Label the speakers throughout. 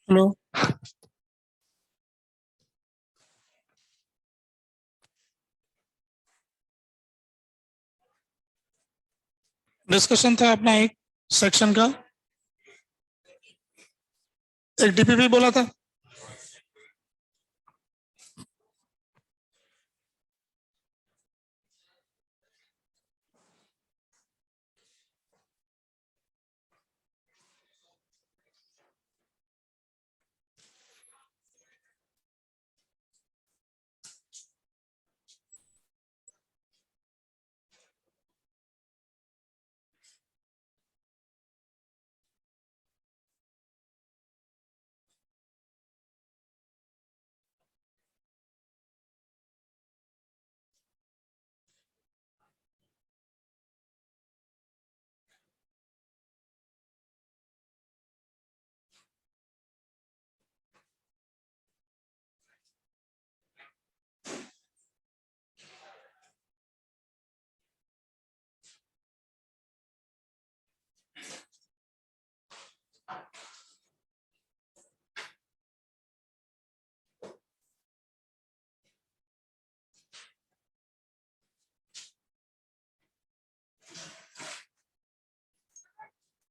Speaker 1: Hello. Discussion था अपना एक सेक्शन का, एक डीपीपी बोला था।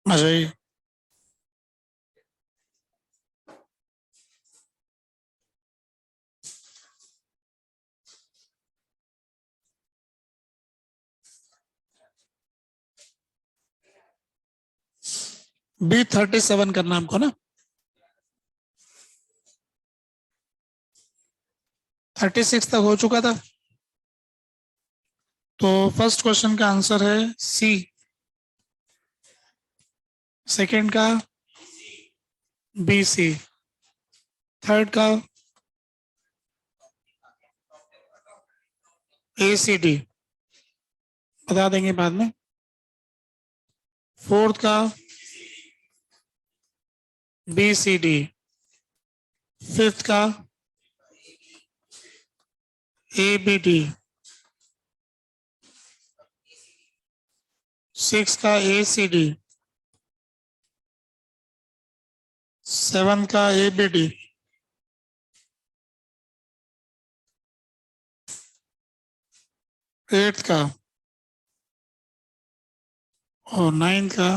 Speaker 1: अच्छा जी। B37 करना हमको ना। 36 तक हो चुका था। तो फर्स्ट क्वेश्चन का आंसर है सी। सेकंड का BC। थर्ड का ACD, बता देंगे बाद में। फोर्थ का BCD। फिफ्थ का ABD। सिक्स का ACD। सेवन का ABD। एट्थ का और नाइन्थ का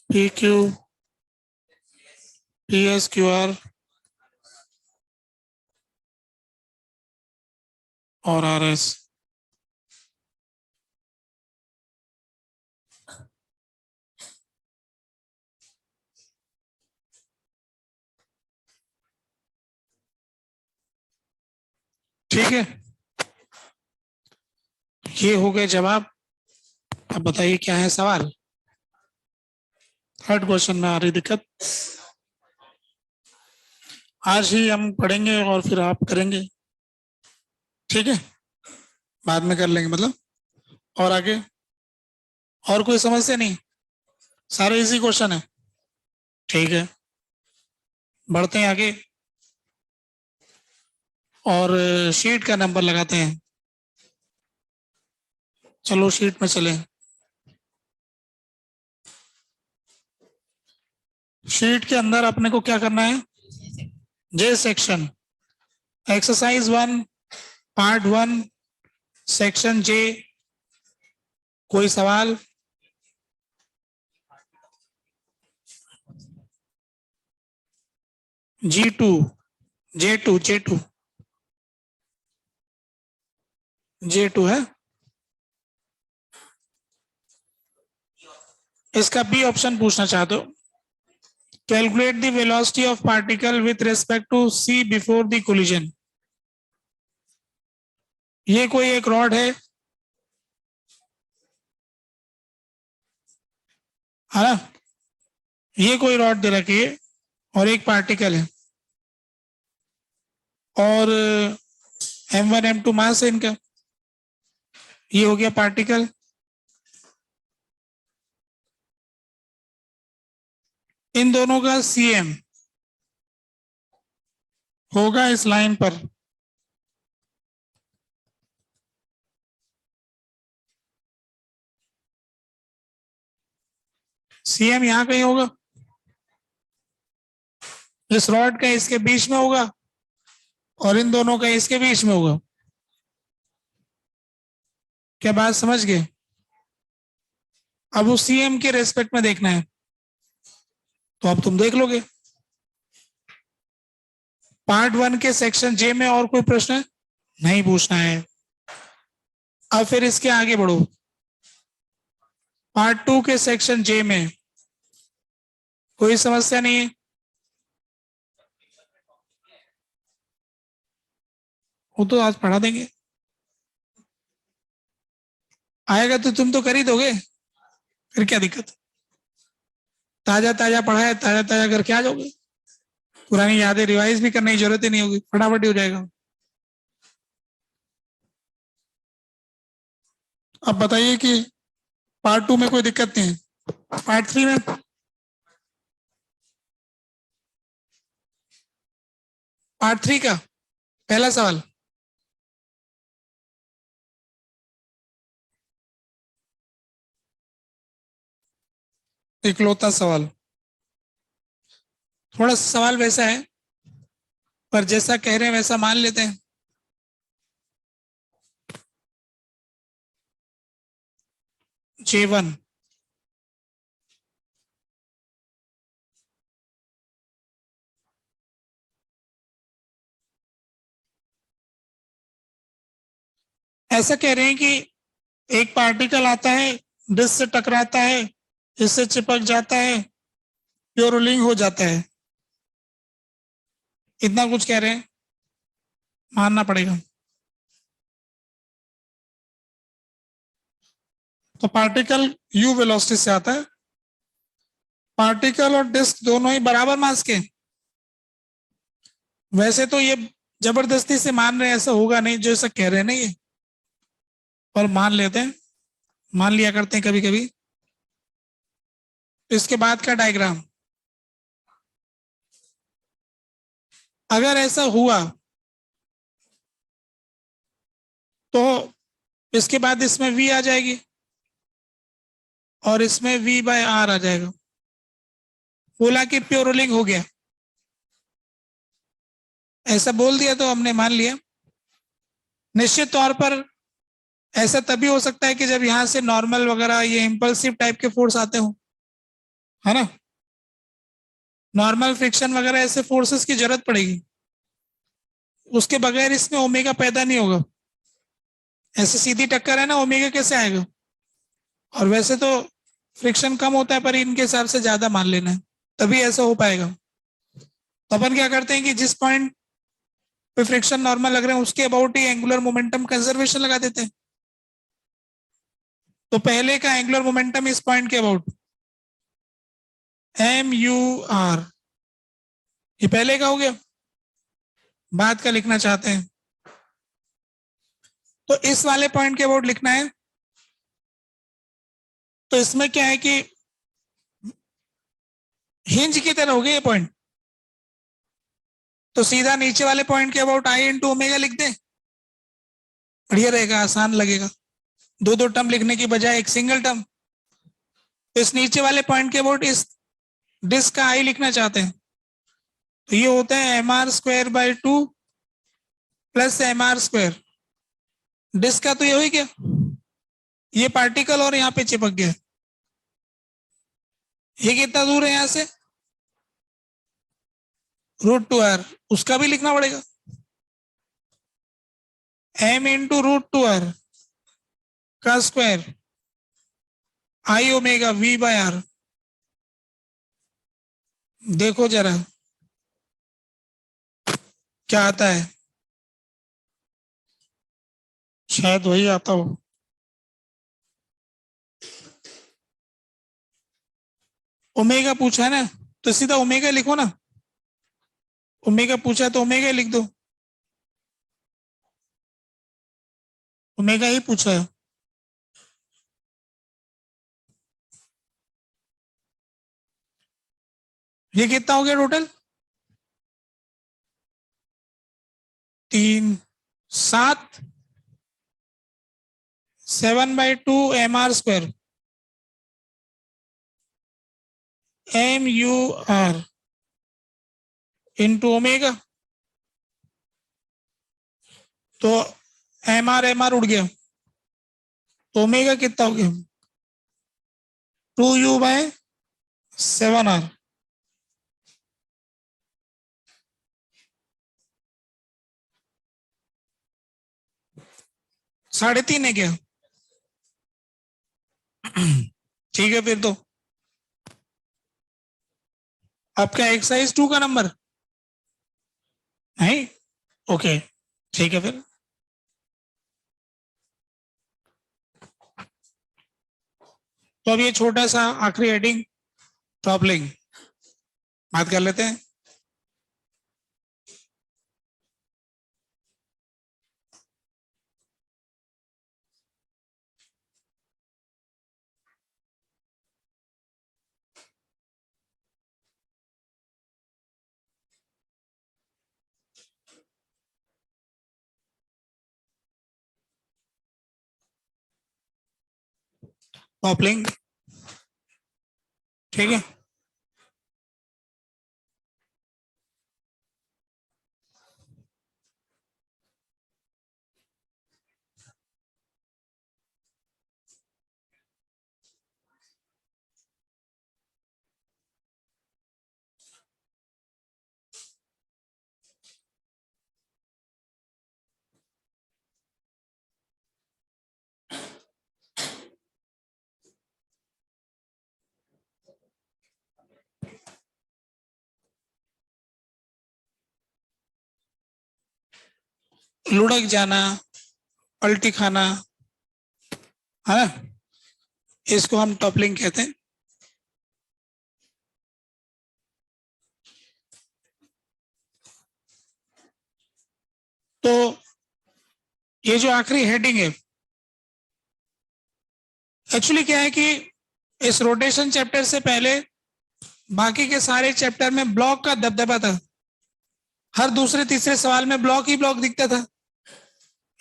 Speaker 1: PQ PSQR और RS। ठीक है, ये हो गए जवाब। अब बताइए क्या है सवाल। थर्ड क्वेश्चन में आ रही दिक्कत। आज ही हम पढ़ेंगे और फिर आप करेंगे, ठीक है? बाद में कर लेंगे मतलब। और आगे और कोई समस्या नहीं, सारे इजी क्वेश्चन है। ठीक है, बढ़ते हैं आगे और शीट का नंबर लगाते हैं। चलो शीट में चलें। शीट के अंदर अपने को क्या करना है? जे सेक्शन, एक्सरसाइज 1 पार्ट 1 सेक्शन जे। कोई सवाल? G2 J2 J2 है। इसका बी ऑप्शन पूछना चाहते हो। Calculate the velocity of particle with respect to C before the collision. ये कोई एक रॉड है ना? ये कोई रॉड दे रखी है और एक पार्टिकल है और M1 M2 मास है इनका। ये हो गया पार्टिकल। इन दोनों का CM होगा इस लाइन पर। CM यहां कहीं होगा। इस रॉड का इसके बीच में होगा और इन दोनों का इसके बीच में होगा। क्या बात समझ गए? अब उस सीएम के रेस्पेक्ट में देखना है तो अब तुम देख लोगे। पार्ट 1 के सेक्शन जे में और कोई प्रश्न नहीं पूछना है। अब फिर इसके आगे बढ़ो। पार्ट 2 के सेक्शन जे में कोई समस्या नहीं है। वो तो आज पढ़ा देंगे। आएगा तो तुम तो कर ही दोगे, फिर क्या दिक्कत? ताजा ताजा पढ़ा है, ताजा ताजा करके आ जाओगे। पुरानी यादें रिवाइज भी करने की जरूरत ही नहीं होगी, फटाफट ही हो जाएगा। अब बताइए कि पार्ट 2 में कोई दिक्कत नहीं है। पार्ट 3 में पार्ट 3 का पहला सवाल, इकलौता सवाल। थोड़ा सा सवाल वैसा है, पर जैसा कह रहे हैं वैसा मान लेते हैं। J1 ऐसा कह रहे हैं कि एक पार्टिकल आता है, डिस्क से टकराता है, इससे चिपक जाता है, प्योरलिंग हो जाता है। इतना कुछ कह रहे हैं, मानना पड़ेगा। तो पार्टिकल u वेलोसिटी से आता है। पार्टिकल और डिस्क दोनों ही बराबर मास के। वैसे तो ये जबरदस्ती से मान रहे हैं, ऐसा होगा नहीं जो ऐसा कह रहे हैं ना ये, पर मान लेते हैं, मान लिया करते हैं कभी कभी। इसके बाद का डायग्राम, अगर ऐसा हुआ तो इसके बाद इसमें v आ जाएगी और इसमें v/r आ जाएगा। बोला कि प्योरलिंग हो गया, ऐसा बोल दिया तो हमने मान लिया। निश्चित तौर पर ऐसा तभी हो सकता है कि जब यहां से नॉर्मल वगैरह ये इंपल्सिव टाइप के फोर्स आते हो, है ना। नॉर्मल फ्रिक्शन वगैरह ऐसे फोर्सेस की जरूरत पड़ेगी, उसके बगैर इसमें ओमेगा पैदा नहीं होगा। ऐसे सीधी टक्कर है ना, ओमेगा कैसे आएगा? और वैसे तो फ्रिक्शन कम होता है, पर इनके हिसाब से ज्यादा मान लेना है, तभी ऐसा हो पाएगा। तो अपन क्या करते हैं कि जिस पॉइंट पे फ्रिक्शन नॉर्मल लग रहे हैं उसके about he angular momentum conservation लगा देते हैं। तो पहले का एंगुलर मोमेंटम इस पॉइंट के अबाउट MUR, ये पहले का हो गया। बाद का लिखना चाहते हैं तो इस वाले पॉइंट के अबाउट लिखना है। तो इसमें क्या है कि हिंज की तरह हो गया ये पॉइंट, तो सीधा नीचे वाले पॉइंट के अबाउट I/ओमेगा लिख दें, बढ़िया रहेगा, आसान लगेगा। दो दो टर्म लिखने की बजाय एक सिंगल टर्म। तो इस नीचे वाले पॉइंट के अबाउट इस डिस्क का I लिखना चाहते हैं, तो ये होता है mr²/2 प्लस mr²। डिस्क का तो ये हो ही गया, ये पार्टिकल और यहाँ पे चिपक गया। ये कितना दूर है यहाँ से? √2r, उसका भी लिखना पड़ेगा, m×√2r का स्क्वायर I/ओमेगा v/r। देखो जरा क्या आता है, शायद वही आता हो। ओमेगा पूछा है ना, तो सीधा ओमेगा लिखो ना। ओमेगा पूछा तो ओमेगा लिख दो, ओमेगा ही पूछा है। ये कितना हो गया total? 3 7 7/2 mr², MUR into omega, तो एम आर उड़ गया, तो ओमेगा कितना हो गया 2u/7r। 3.5 है क्या? ठीक है फिर तो आपका एक्सरसाइज 2 का नंबर नहीं, ओके ठीक है फिर। तो अब ये छोटा सा आखिरी हेडिंग टॉपलिंग बात कर लेते हैं। टॉपलिंग, ठीक है। लुढ़क जाना, पलटी खाना, है ना, इसको हम टॉपलिंग कहते हैं। तो ये जो आखिरी हेडिंग है, एक्चुअली क्या है कि इस रोटेशन चैप्टर से पहले बाकी के सारे चैप्टर में ब्लॉक का दबदबा था। हर दूसरे तीसरे सवाल में ब्लॉक ही ब्लॉक दिखता था।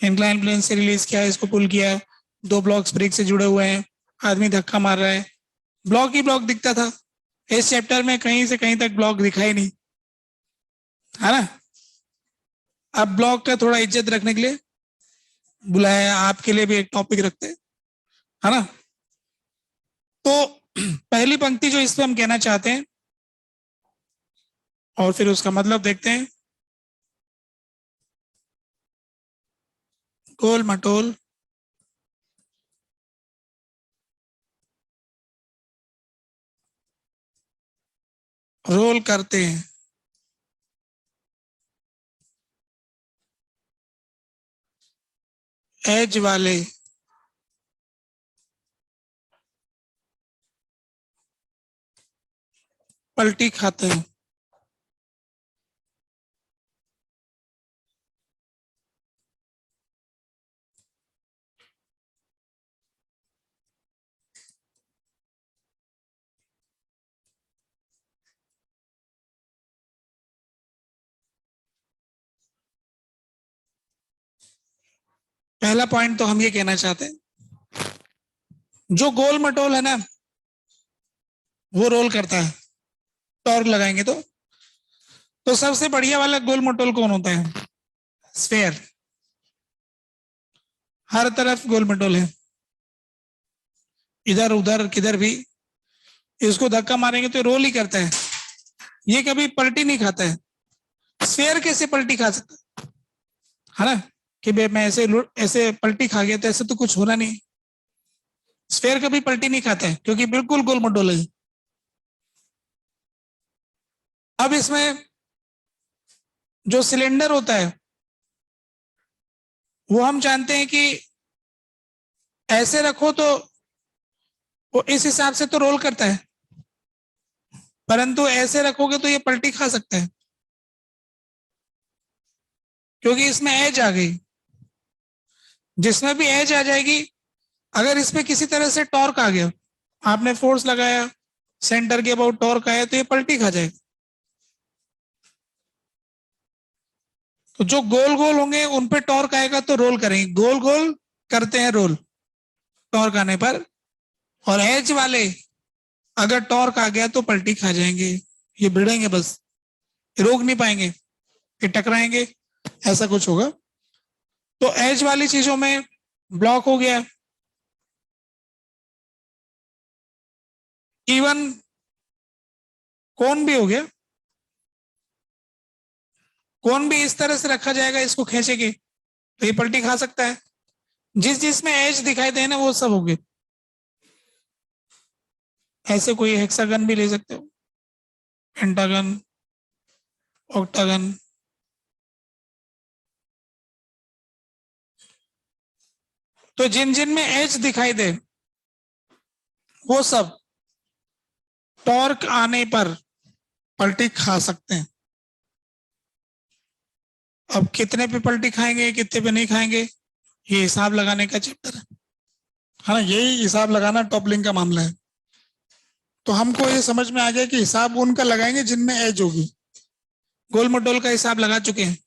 Speaker 1: इंक्लाइन प्लेन से रिलीज किया, इसको पुल किया, 2 ब्लॉक्स ब्रिक से जुड़े हुए हैं, आदमी धक्का मार रहा है, ब्लॉक ही ब्लॉक दिखता था। इस चैप्टर में कहीं से कहीं तक ब्लॉक दिखा ही नहीं, है ना। अब ब्लॉक का थोड़ा इज्जत रखने के लिए बुलाया, आपके लिए भी एक टॉपिक रखते हैं, है ना। तो पहली पंक्ति जो इस पे हम कहना चाहते हैं और फिर उसका मतलब देखते हैं। गोल मटोल रोल करते हैं, एज वाले पलटी खाते हैं। पहला पॉइंट तो हम ये कहना चाहते हैं, जो गोल मटोल है ना वो रोल करता है, टॉर्क लगाएंगे तो सबसे बढ़िया वाला गोल मटोल कौन होता है? स्फेयर। हर तरफ गोल मटोल है, इधर उधर किधर भी इसको धक्का मारेंगे तो रोल ही करता है, ये कभी पलटी नहीं खाता है। स्फेयर कैसे पलटी खा सकता है ना, कि भाई मैं ऐसे ऐसे पलटी खा गया तो ऐसे तो कुछ होना नहीं। स्फेयर कभी पलटी नहीं खाता है क्योंकि बिल्कुल गोल मटोल है। अब इसमें जो सिलेंडर होता है वो हम जानते हैं कि ऐसे रखो तो वो इस हिसाब से तो रोल करता है, परंतु ऐसे रखोगे तो ये पलटी खा सकता है क्योंकि इसमें एज आ गई। जिसमें भी एज आ जाएगी, अगर इसमें किसी तरह से टॉर्क आ गया, आपने फोर्स लगाया, सेंटर के अबाउट टॉर्क आया तो ये पलटी खा जाएगा। तो जो गोल गोल होंगे उन पे टॉर्क आएगा तो रोल करेंगे, गोल गोल करते हैं रोल टॉर्क आने पर, और एज वाले अगर टॉर्क आ गया तो पलटी खा जाएंगे, ये भिड़ेंगे बस। रोक नहीं पाएंगे, ये टकराएंगे, ऐसा कुछ होगा। तो एज वाली चीजों में ब्लॉक हो गया। इवन कोन भी हो गया, कोन भी इस तरह से रखा जाएगा, इसको खींचेंगे तो ये पलटी खा सकता है। जिस जिसमें एज दिखाई दे ना वो सब हो गए। ऐसे कोई हेक्सागन भी ले सकते हो, पेंटागन, ऑक्टागन। तो जिन जिन में एज दिखाई दे वो सब टॉर्क आने पर पलटी खा सकते हैं। अब कितने पे पलटी खाएंगे कितने पे नहीं खाएंगे ये हिसाब लगाने का चैप्टर है। हाँ, यही हिसाब लगाना टॉप लिंक का मामला है। तो हमको ये समझ में आ गया कि हिसाब उनका लगाएंगे जिनमें एज होगी। गोल मटोल का हिसाब लगा चुके हैं।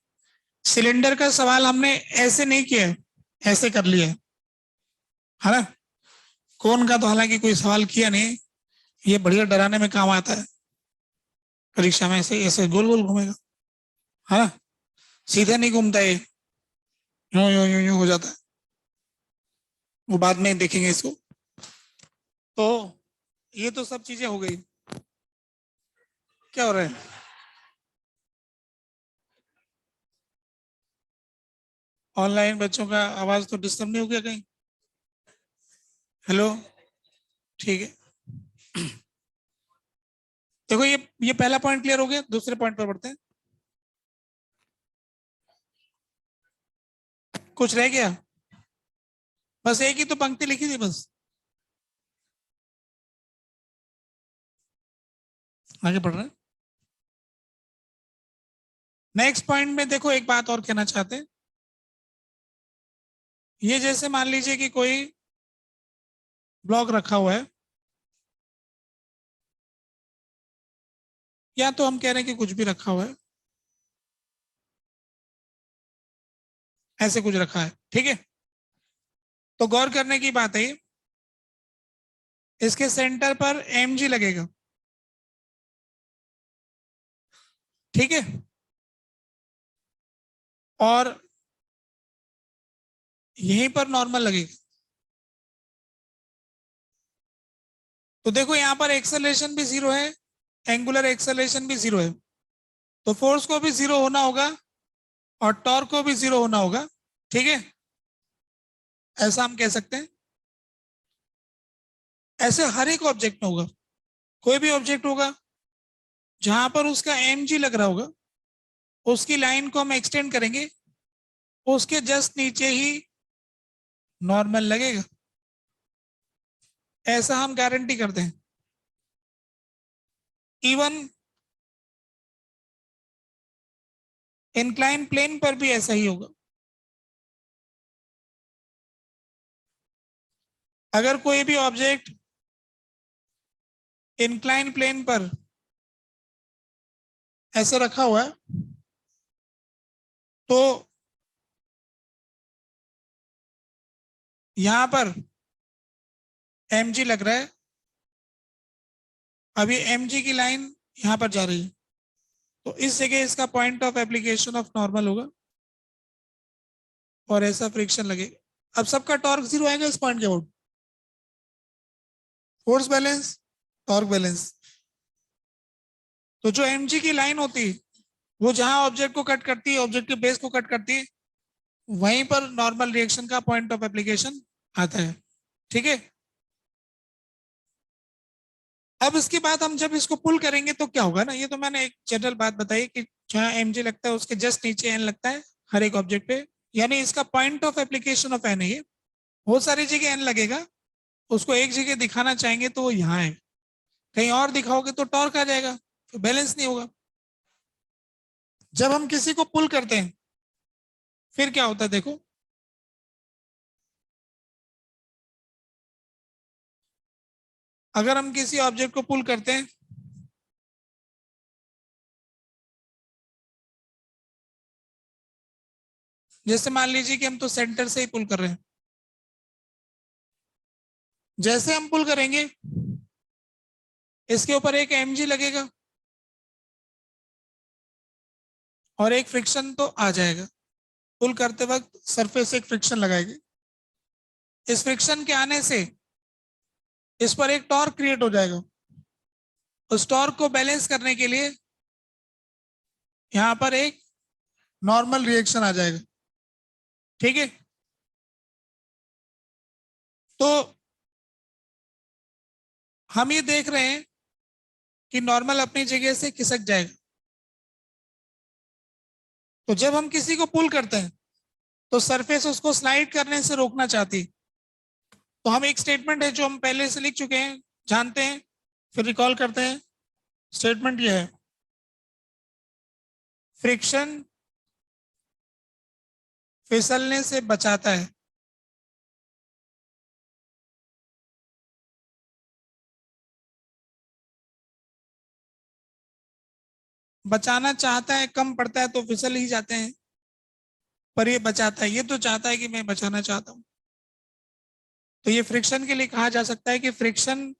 Speaker 1: सिलेंडर का सवाल हमने ऐसे नहीं किया है, ऐसे कर लिया है ना। कौन का तो हालांकि कोई सवाल किया नहीं, ये बढ़िया डराने में काम आता है। परीक्षा में ऐसे ऐसे गोल गोल घूमेगा, है ना, सीधे नहीं घूमता ये, यूं यूं यूं यूं हो जाता है। वो बाद में देखेंगे इसको। तो ये तो सब चीजें हो गई। क्या हो रहा है? ऑनलाइन बच्चों का आवाज तो डिस्टर्ब नहीं हो गया कहीं? हेलो, ठीक है। देखो ये पहला पॉइंट क्लियर हो गया, दूसरे पॉइंट पर बढ़ते हैं। कुछ रह गया? बस एक ही तो पंक्ति लिखी थी बस। आगे बढ़ रहे हैं। नेक्स्ट पॉइंट में देखो एक बात और कहना चाहते हैं। ये जैसे मान लीजिए कि कोई ब्लॉक रखा हुआ है, या तो हम कह रहे हैं कि कुछ भी रखा हुआ है, ऐसे कुछ रखा है, ठीक है। तो गौर करने की बात है, इसके सेंटर पर एम जी लगेगा, ठीक है। और यहीं पर नॉर्मल लगेगा। तो देखो यहां पर एक्सेलरेशन भी जीरो है, एंगुलर एक्सेलरेशन भी जीरो है। तो फोर्स को भी जीरो होना होगा और टॉर्क को भी जीरो होना होगा, ठीक है। ऐसा हम कह सकते हैं। ऐसे हर एक ऑब्जेक्ट में होगा। कोई भी ऑब्जेक्ट होगा जहां पर उसका एम जी लग रहा होगा, उसकी लाइन को हम एक्सटेंड करेंगे, उसके जस्ट नीचे ही नॉर्मल लगेगा। ऐसा हम गारंटी करते हैं। इवन इंक्लाइन प्लेन पर भी ऐसा ही होगा। अगर कोई भी ऑब्जेक्ट इंक्लाइन प्लेन पर ऐसे रखा हुआ है तो यहां पर एम जी लग रहा है। अभी एम जी की लाइन यहां पर जा रही है, तो इस जगह इसका point of application of normal होगा और ऐसा फ्रिक्शन लगेगा। अब सबका टॉर्क जीरो आएगा इस पॉइंट के about. Force balance, torque balance. तो जो एमजी की लाइन होती है वो जहां ऑब्जेक्ट को कट करती है, ऑब्जेक्ट के बेस को कट करती है, वहीं पर नॉर्मल रिएक्शन का पॉइंट ऑफ एप्लीकेशन आता है, ठीक है। अब इसके बाद हम जब इसको पुल करेंगे तो क्या होगा ना, ये तो मैंने एक जनरल बात बताई कि जहां एमजी लगता है उसके जस्ट नीचे एन लगता है हर एक ऑब्जेक्ट पे, यानी इसका point of application of N है ये। बहुत सारी जगह एन लगेगा, उसको एक जगह दिखाना चाहेंगे तो वो यहाँ है, कहीं और दिखाओगे तो टॉर्क आ जाएगा, तो बैलेंस नहीं होगा। जब हम किसी को पुल करते हैं फिर क्या होता है देखो। अगर हम किसी ऑब्जेक्ट को पुल करते हैं, जैसे मान लीजिए कि हम तो सेंटर से ही पुल कर रहे हैं, जैसे हम पुल करेंगे इसके ऊपर एक एमजी लगेगा, और एक फ्रिक्शन तो आ जाएगा, पुल करते वक्त सरफेस एक फ्रिक्शन लगाएगी। इस फ्रिक्शन के आने से इस पर एक टॉर्क क्रिएट हो जाएगा। उस टॉर्क को बैलेंस करने के लिए यहां पर एक नॉर्मल रिएक्शन आ जाएगा। ठीक है, तो हम ये देख रहे हैं कि नॉर्मल अपनी जगह से खिसक जाएगा। तो जब हम किसी को पुल करते हैं तो सरफेस उसको स्लाइड करने से रोकना चाहती है। तो हम एक स्टेटमेंट है जो हम पहले से लिख चुके हैं, जानते हैं, फिर रिकॉल करते हैं। स्टेटमेंट यह है, फ्रिक्शन फिसलने से बचाता है। बचाना चाहता है, कम पड़ता है तो फिसल ही जाते हैं, पर ये बचाता है, ये तो चाहता है कि मैं बचाना चाहता हूं। तो ये फ्रिक्शन के लिए कहा जा सकता है कि फ्रिक्शन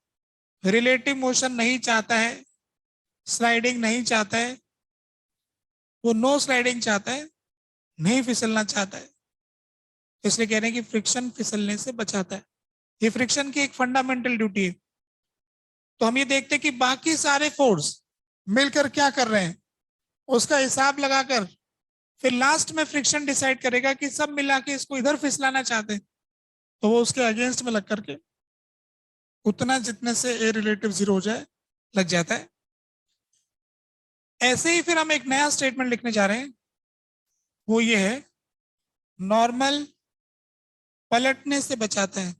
Speaker 1: रिलेटिव मोशन नहीं चाहता है, स्लाइडिंग नहीं चाहता है, वो नो स्लाइडिंग चाहता है, नहीं फिसलना चाहता है। इसलिए कह रहे हैं कि फ्रिक्शन फिसलने से बचाता है। ये फ्रिक्शन की एक फंडामेंटल ड्यूटी है। तो हम ये देखते हैं कि बाकी सारे फोर्स मिलकर क्या कर रहे हैं, उसका हिसाब लगाकर फिर लास्ट में फ्रिक्शन डिसाइड करेगा कि सब मिला के इसको इधर फिसलाना चाहते हैं, तो वो उसके अगेंस्ट में लग करके उतना जितने से ए रिलेटिव जीरो हो जाए लग जाता है। ऐसे ही फिर हम एक नया स्टेटमेंट लिखने जा रहे हैं, वो ये है, नॉर्मल पलटने से बचाता है।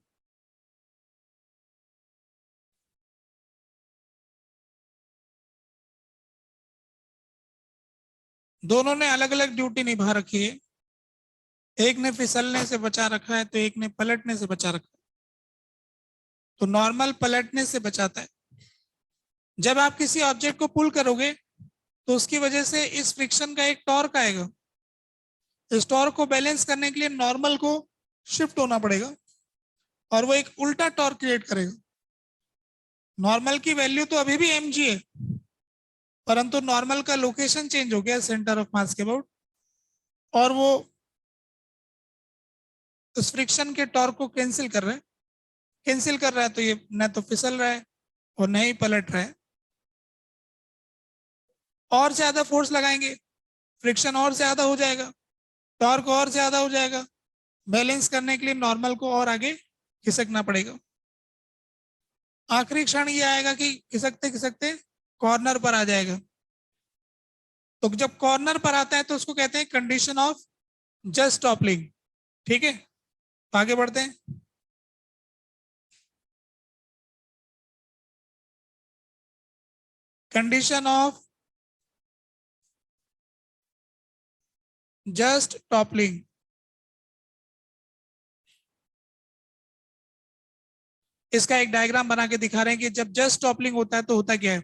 Speaker 1: दोनों ने अलग अलग ड्यूटी निभा रखी है, एक ने फिसलने से बचा रखा है तो एक ने पलटने से बचा रखा है। तो नॉर्मल पलटने से बचाता है। जब आप किसी ऑब्जेक्ट को पुल करोगे तो उसकी वजह से इस फ्रिक्शन का एक टॉर्क आएगा। इस टॉर्क को बैलेंस करने के लिए नॉर्मल को शिफ्ट होना पड़ेगा और वो एक उल्टा टॉर्क क्रिएट करेगा। नॉर्मल की वैल्यू तो अभी भी mg है, परंतु नॉर्मल का लोकेशन चेंज हो गया सेंटर ऑफ मास के अबाउट, और वो उस फ्रिक्शन के टॉर्क को कैंसिल कर रहा है। कैंसिल कर रहा है तो ये न तो फिसल रहा है और न ही पलट रहा है। और ज्यादा फोर्स लगाएंगे, फ्रिक्शन और ज्यादा हो जाएगा, टॉर्क और ज्यादा हो जाएगा। बैलेंस करने के लिए नॉर्मल को और आगे खिसकना पड़ेगा। आखिरी क्षण ये आएगा कि खिसकते खिसकते कॉर्नर पर आ जाएगा। तो जब कॉर्नर पर आता है तो उसको कहते हैं कंडीशन ऑफ जस्ट टॉपलिंग। ठीक है, तो आगे बढ़ते हैं। कंडीशन ऑफ जस्ट टॉपलिंग, इसका एक डायग्राम बना के दिखा रहे हैं कि जब जस्ट टॉपलिंग होता है तो होता क्या है।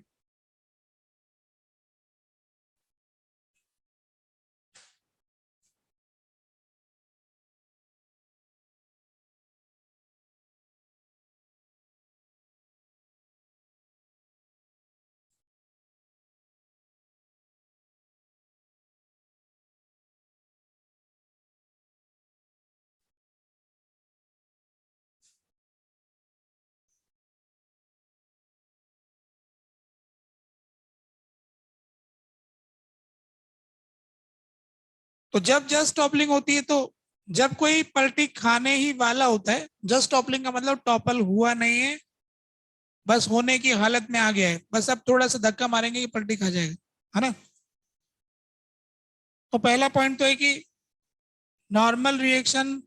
Speaker 1: तो जब जस्ट टॉपलिंग होती है तो जब कोई पलटी खाने ही वाला होता है, जस्ट टॉपलिंग का मतलब टॉपल हुआ नहीं है, बस होने की हालत में आ गया है, बस अब थोड़ा सा धक्का मारेंगे कि पलटी खा जाएगा, है ना। तो पहला पॉइंट तो है कि normal reaction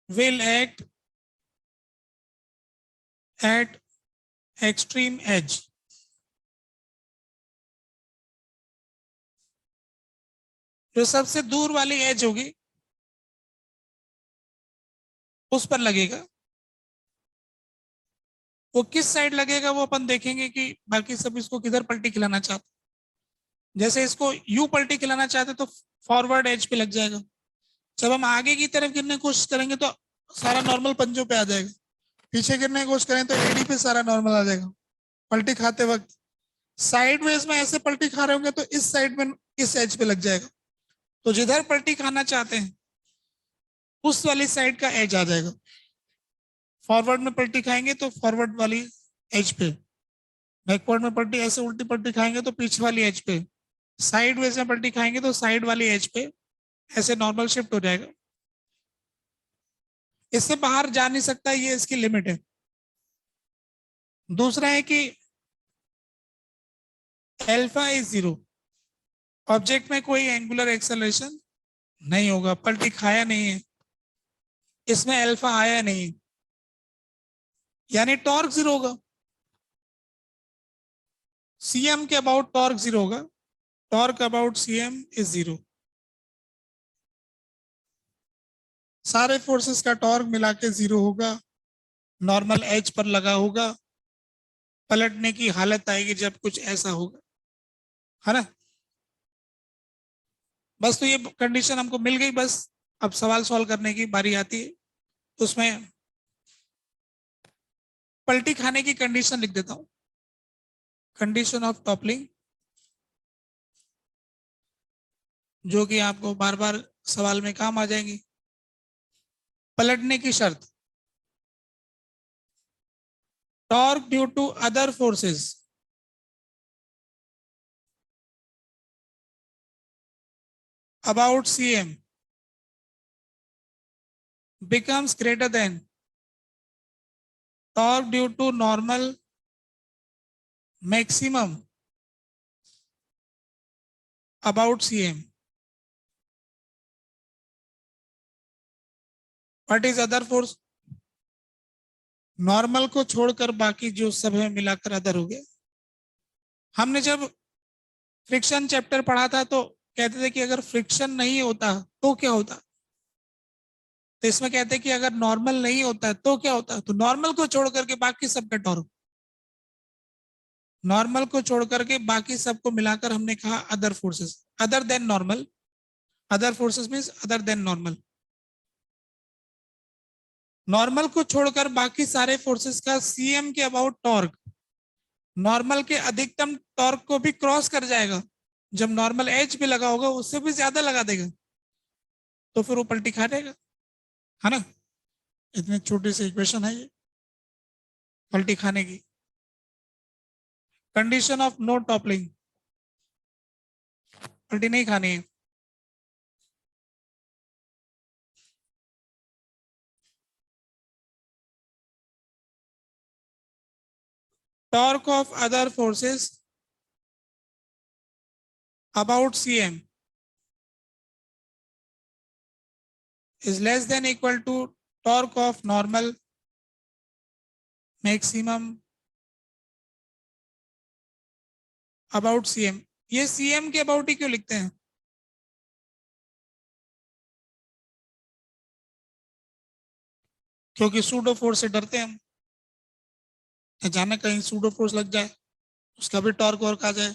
Speaker 1: will act at extreme edge। जो सबसे दूर वाली एज होगी उस पर लगेगा। वो किस साइड लगेगा वो अपन देखेंगे कि बाकी सब इसको किधर पलटी खिलाना चाहते। जैसे इसको यू पलटी खिलाना चाहते तो फॉरवर्ड एज पे लग जाएगा। जब हम आगे की तरफ गिरने की कोशिश करेंगे तो सारा नॉर्मल पंजों पे आ जाएगा। पीछे गिरने की कोशिश करें तो एडी पे सारा नॉर्मल आ जाएगा। पलटी खाते वक्त साइड वेज में ऐसे पलटी खा रहे होंगे तो इस साइड में इस एज पे लग जाएगा, तो जिधर पलटी खाना चाहते हैं उस वाली साइड का एज आ जाएगा। फॉरवर्ड में पलटी खाएंगे तो फॉरवर्ड वाली एज पे, बैकवर्ड में पलटी ऐसे उल्टी पलटी खाएंगे तो पीछे वाली एज पे, साइड वेज में पलटी खाएंगे तो साइड वाली एज पे, ऐसे नॉर्मल शिफ्ट हो जाएगा। इससे बाहर जा नहीं सकता, ये इसकी लिमिट है। दूसरा है कि अल्फा इज 0, ऑब्जेक्ट में कोई एंगुलर एक्सेलरेशन नहीं होगा, पलटी खाया नहीं है, इसमें अल्फा आया नहीं, यानी टॉर्क 0 होगा। सीएम के अबाउट टॉर्क 0 होगा, टॉर्क अबाउट सीएम इज 0। सारे फोर्सेस का टॉर्क मिला के 0 होगा, नॉर्मल एज पर लगा होगा, पलटने की हालत आएगी जब कुछ ऐसा होगा, है ना। बस तो ये कंडीशन हमको मिल गई, बस अब सवाल सॉल्व करने की बारी आती है। उसमें पलटी खाने की कंडीशन लिख देता हूं, कंडीशन ऑफ टॉपलिंग, जो कि आपको बार बार सवाल में काम आ जाएंगी। पलटने की शर्त, torque due to other forces about CM becomes greater than torque due to normal maximum about CM. What is other force? Normal को छोड़कर बाकी जो सब है मिलाकर अदर हो गया। हमने जब फ्रिक्शन चैप्टर पढ़ा था तो कहते थे कि अगर फ्रिक्शन नहीं होता तो क्या होता, तो इसमें कहते हैं कि अगर नॉर्मल नहीं होता तो क्या होता, तो नॉर्मल को छोड़ करके बाकी सबका टॉर्क, नॉर्मल को छोड़ करके बाकी सबको मिलाकर हमने कहा other forces, other than normal, other forces means other than normal. Normal को छोड़कर बाकी सारे फोर्सेस का सीएम के अबाउट टॉर्क नॉर्मल के अधिकतम टॉर्क को भी क्रॉस कर जाएगा, जब नॉर्मल एज पे लगा होगा उससे भी ज्यादा लगा देगा, तो फिर वो पलटी खा देगा, है ना। इतनी छोटी सी इक्वेशन है ये पलटी खाने की। कंडीशन ऑफ नो टॉपलिंग, पलटी नहीं खानी है। Torque of other forces about CM is less than equal to torque of normal maximum about cm। ये cm के अबाउट ही क्यों लिखते हैं, क्योंकि सूडो फोर्स से डरते हैं हम, अचानक कहीं सूडो फोर्स लग जाए उसका भी टॉर्क वर्क आ जाए,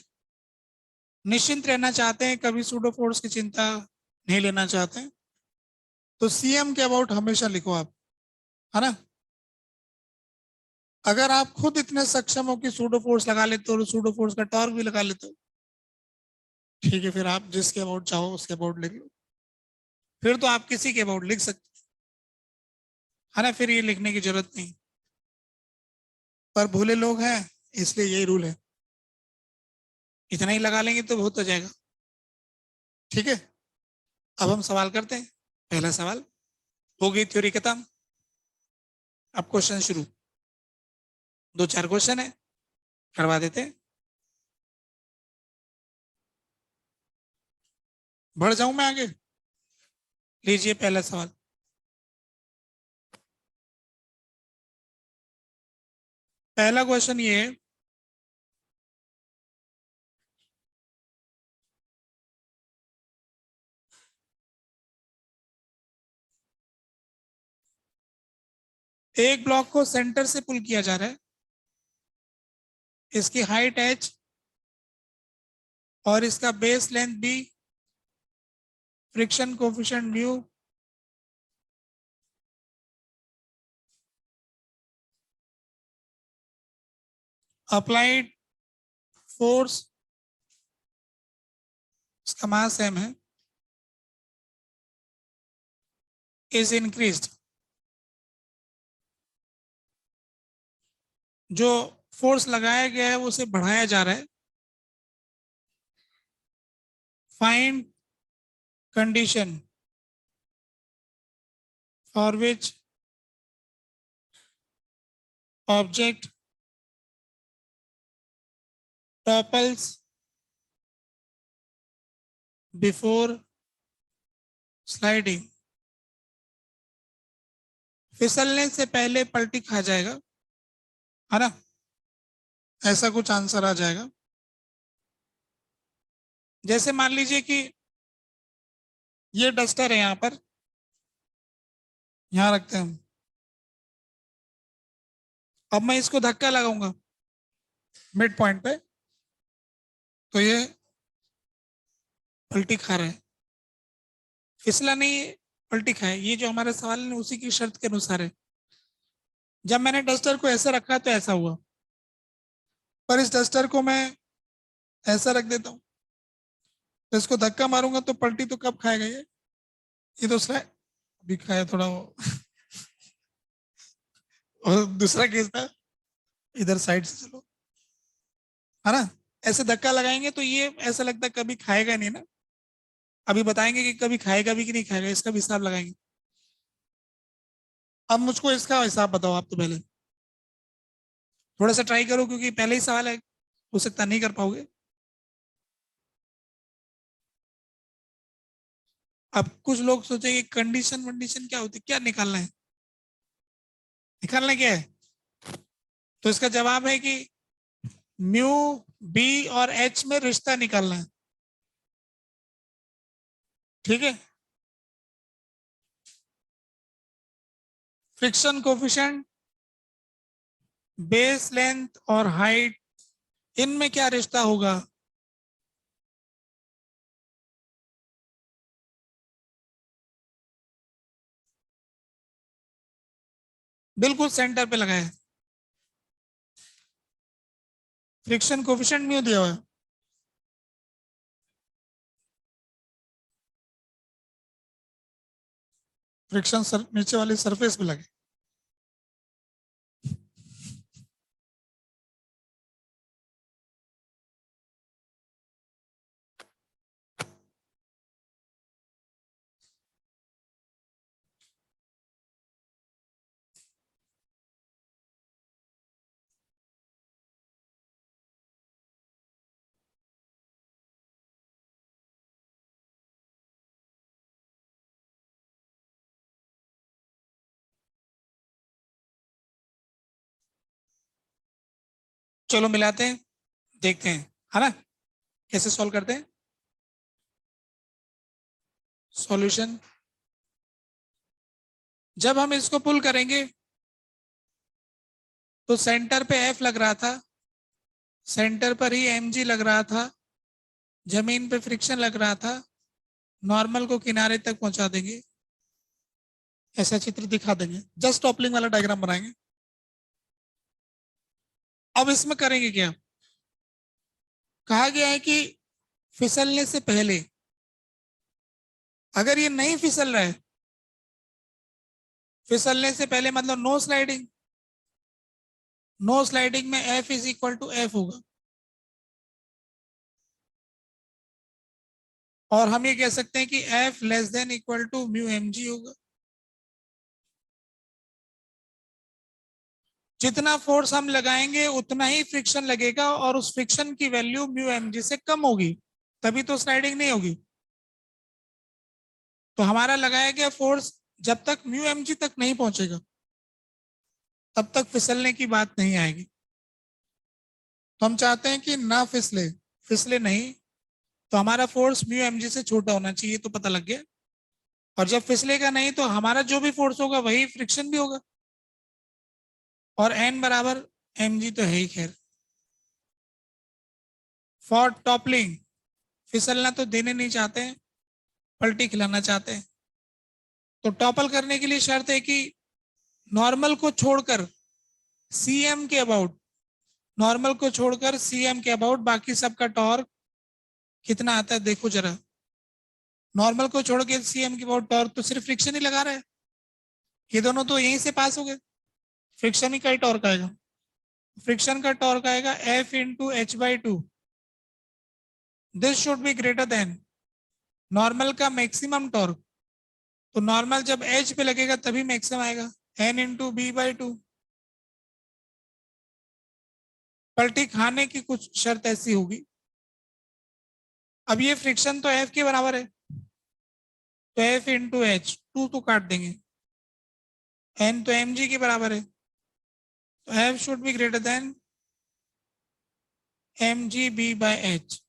Speaker 1: निश्चिंत रहना चाहते हैं, कभी सूडो फोर्स की चिंता नहीं लेना चाहते हैं, तो सीएम के अबाउट हमेशा लिखो आप, है ना। अगर आप खुद इतने सक्षम हो कि सूडो फोर्स लगा लेते हो और सूडो फोर्स का टॉर्क भी लगा लेते हो, ठीक है, फिर आप जिसके अबाउट चाहो उसके अबाउट लिख लो, फिर तो आप किसी के अबाउट लिख सकते, है ना, फिर ये लिखने की जरूरत नहीं। पर भोले लोग हैं इसलिए यही रूल है, इतना ही लगा लेंगे तो बहुत हो जाएगा। ठीक है, अब हम सवाल करते हैं। पहला सवाल हो गई, थ्योरी खत्म, अब क्वेश्चन शुरू। 2-4 क्वेश्चन है, करवा देते हैं। बढ़ जाऊं मैं आगे, लीजिए पहला सवाल। पहला क्वेश्चन ये है, एक ब्लॉक को सेंटर से पुल किया जा रहा है, इसकी हाइट h और इसका base length b, friction coefficient mu, applied force, इसका मास m है, इज इंक्रीज्ड, जो फोर्स लगाया गया है वो उसे बढ़ाया जा रहा है। Find condition for which object topples before sliding, फिसलने से पहले पलटी खा जाएगा, है ना, ऐसा कुछ आंसर आ जाएगा। जैसे मान लीजिए कि ये डस्टर है, यहां पर, यहां रखते हैं हम। अब मैं इसको धक्का लगाऊंगा मिड पॉइंट पे, तो ये पलटी खा रहा है, फिसला नहीं, पलटी खाए। ये जो हमारा सवाल है उसी की शर्त के अनुसार है। जब मैंने डस्टर को ऐसा रखा तो ऐसा हुआ, पर इस डस्टर को मैं ऐसा रख देता हूँ, तो इसको धक्का मारूंगा तो पलटी तो कब खाएगा ये दूसरा है, अभी खाया थोड़ा वो। और दूसरा केस था, इधर साइड से चलो, है ना, ऐसे धक्का लगाएंगे तो ये ऐसा लगता है कभी खाएगा नहीं ना। अभी बताएंगे कि कभी खाएगा भी कि नहीं खाएगा, इसका भी हिसाब लगाएंगे। अब मुझको इसका हिसाब बताओ आप, तो पहले थोड़ा सा ट्राई करो, क्योंकि पहले ही सवाल है, हो सकता नहीं कर पाओगे। अब कुछ लोग सोचेंगे कंडीशन वंडीशन क्या होती है, क्या निकालना है, निकालना क्या है, तो इसका जवाब है कि म्यू बी और एच में रिश्ता निकालना है। ठीक है, फ्रिक्शन कोफिशिएंट, बेस लेंथ और हाइट, इनमें क्या रिश्ता होगा। बिल्कुल सेंटर पे लगाए, फ्रिक्शन कोफिशिएंट म्यू दिया हुआ है। फ्रिक्शन नीचे वाली सरफेस पे लगे। चलो मिलाते हैं, देखते हैं, है ना, कैसे सॉल्व करते हैं। सॉल्यूशन, जब हम इसको पुल करेंगे तो सेंटर पे एफ लग रहा था, सेंटर पर ही एम जी लग रहा था, जमीन पे फ्रिक्शन लग रहा था, नॉर्मल को किनारे तक पहुंचा देंगे, ऐसा चित्र दिखा देंगे, जस्ट टॉपलिंग वाला डायग्राम बनाएंगे। अब इसमें करेंगे क्या, कहा गया है कि फिसलने से पहले, अगर ये नहीं फिसल रहा है, फिसलने से पहले मतलब नो स्लाइडिंग, नो स्लाइडिंग में F is equal to F होगा, और हम ये कह सकते हैं कि F less than equal to mu M G होगा। जितना फोर्स हम लगाएंगे उतना ही फ्रिक्शन लगेगा, और उस फ्रिक्शन की वैल्यू म्यू एम जी से कम होगी, तभी तो स्लाइडिंग नहीं होगी। तो हमारा लगाया गया फोर्स जब तक म्यू एम जी तक नहीं पहुंचेगा तब तक फिसलने की बात नहीं आएगी। तो हम चाहते हैं कि ना फिसले, फिसले नहीं, तो हमारा फोर्स म्यू एम जी से छोटा होना चाहिए, तो पता लग गया। और जब फिसलेगा नहीं तो हमारा जो भी फोर्स होगा वही फ्रिक्शन भी होगा, और एन बराबर एम जी तो है ही खैर। फॉर टॉपलिंग, फिसलना तो देने नहीं चाहते हैं, पलटी खिलाना चाहते हैं, तो टॉपल करने के लिए शर्त है कि नॉर्मल को छोड़कर सीएम के अबाउट नॉर्मल को छोड़कर सीएम के अबाउट बाकी सबका टॉर्क कितना आता है देखो जरा। नॉर्मल को छोड़ के सीएम के अबाउट टॉर्क तो सिर्फ फ्रिक्शन ही लगा रहा है, ये दोनों तो यहीं से पास हो गए, फ्रिक्शन ही का ही टॉर्क आएगा। फ्रिक्शन का टॉर्क आएगा F into H by two, this should be greater than normal का मैक्सिमम टॉर्क। तो नॉर्मल जब एच पे लगेगा तभी मैक्सिमम आएगा, N into B by two. पलटी खाने की कुछ शर्त ऐसी होगी। अब ये फ्रिक्शन तो एफ के बराबर है, तो एफ इंटू एच, टू तो काट देंगे, एन तो एम जी के बराबर है, तो F should be greater than M G B by H.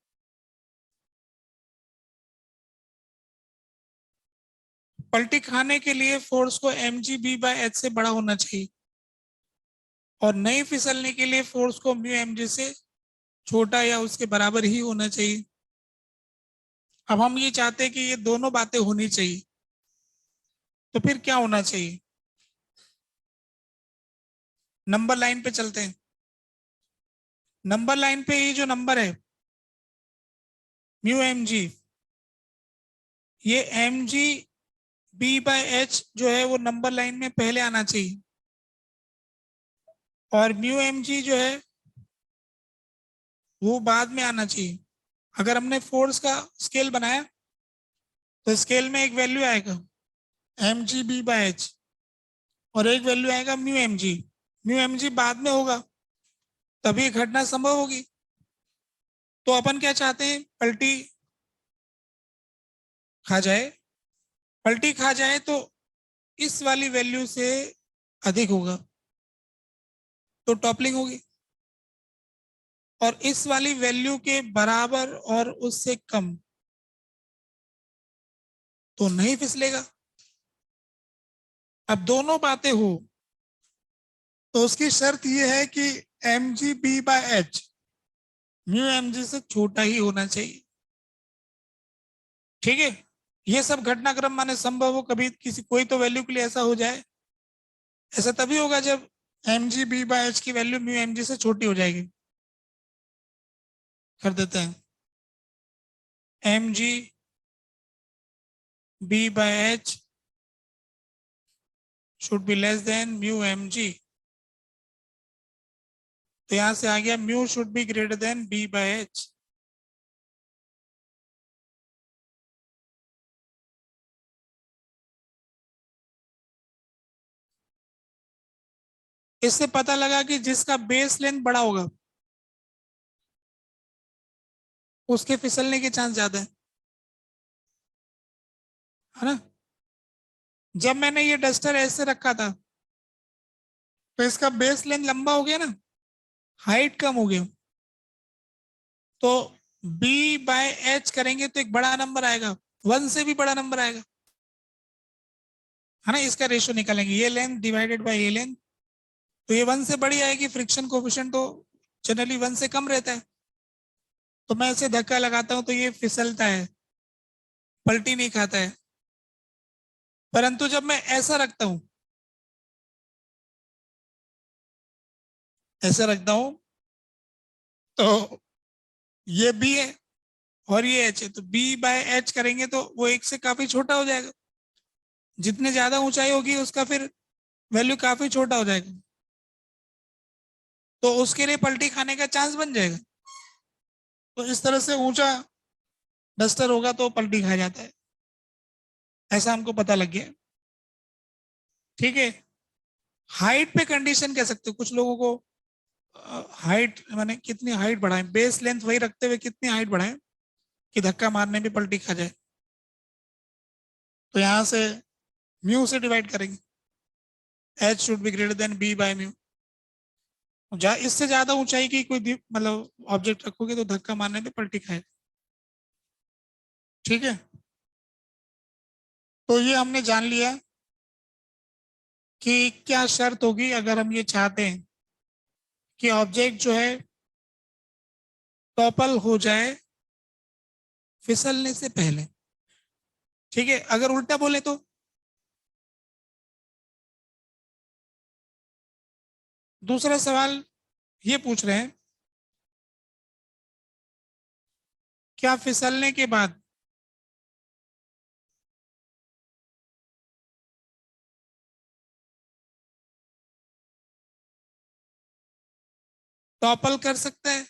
Speaker 1: पलटी खाने के लिए फोर्स को M G B by H से बड़ा होना चाहिए, और नहीं फिसलने के लिए फोर्स को म्यू एम जी से छोटा या उसके बराबर ही होना चाहिए। अब हम ये चाहते हैं कि ये दोनों बातें होनी चाहिए, तो फिर क्या होना चाहिए? नंबर लाइन पे चलते हैं। नंबर लाइन पे ये जो नंबर है म्यू एम जी, ये M G B by H जो है वो नंबर लाइन में पहले आना चाहिए, और म्यू एम जी जो है वो बाद में आना चाहिए। अगर हमने फोर्स का स्केल बनाया तो स्केल में एक वैल्यू आएगा M G B by H, और एक वैल्यू आएगा mu M G. Mu M G बाद में होगा, तभी घटना संभव होगी। तो अपन क्या चाहते हैं? पलटी खा जाए। पलटी खा जाए तो इस वाली वैल्यू से अधिक होगा तो टॉपलिंग होगी, और इस वाली वैल्यू के बराबर और उससे कम तो नहीं फिसलेगा। अब दोनों बातें हो तो उसकी शर्त यह है कि M G B by H mu M G से छोटा ही होना चाहिए। ठीक है, ये सब घटनाक्रम माने संभव हो, कभी किसी कोई तो वैल्यू के लिए ऐसा हो जाए। ऐसा तभी होगा जब M G B by H की वैल्यू म्यू एम जी से छोटी हो जाएगी। कर देते हैं M G B by H should be less than mu M G, तो यहां से आ गया mu should be greater than B by H. इससे पता लगा कि जिसका बेस लेंथ बड़ा होगा उसके फिसलने के चांस ज्यादा है ना। जब मैंने ये डस्टर ऐसे रखा था तो इसका बेस लेंथ लंबा हो गया ना, हाइट कम हो गया, तो बी बाय एच करेंगे तो एक बड़ा नंबर आएगा, वन से भी बड़ा नंबर आएगा, है ना। इसका रेशियो निकालेंगे, ये लेंथ डिवाइडेड बाय ये लेंथ, तो ये वन से बड़ी आएगी। फ्रिक्शन कोफिशिएंट तो जनरली वन से कम रहता है, तो मैं इसे धक्का लगाता हूं तो ये फिसलता है, पलटी नहीं खाता है। परंतु जब मैं ऐसा रखता हूं, ऐसा रखता हूं, तो ये बी है और ये एच है, तो बी बाय एच करेंगे तो वो एक से काफी छोटा हो जाएगा। जितने ज्यादा ऊंचाई होगी उसका फिर वैल्यू काफी छोटा हो जाएगा, तो उसके लिए पलटी खाने का चांस बन जाएगा। तो इस तरह से ऊंचा डस्टर होगा तो पलटी खा जाता है, ऐसा हमको पता लग गया। ठीक है, हाइट पे कंडीशन कह सकते हो कुछ लोगों को, हाइट माने कितनी हाइट बढ़ाएं, बेस लेंथ वही रखते हुए कितनी हाइट बढ़ाएं कि धक्का मारने पे पलटी खा जाए। तो यहां से म्यू से डिवाइड करेंगे, H should be greater than B by mu. इससे ज्यादा ऊंचाई की कोई मतलब ऑब्जेक्ट रखोगे तो धक्का मारने पे पलटी खाए। ठीक है, तो ये हमने जान लिया कि क्या शर्त होगी अगर हम ये चाहते हैं कि ऑब्जेक्ट जो है टॉपल हो जाए फिसलने से पहले। ठीक है, अगर उल्टा बोले तो दूसरा सवाल ये पूछ रहे हैं क्या फिसलने के बाद टॉपल कर सकता है?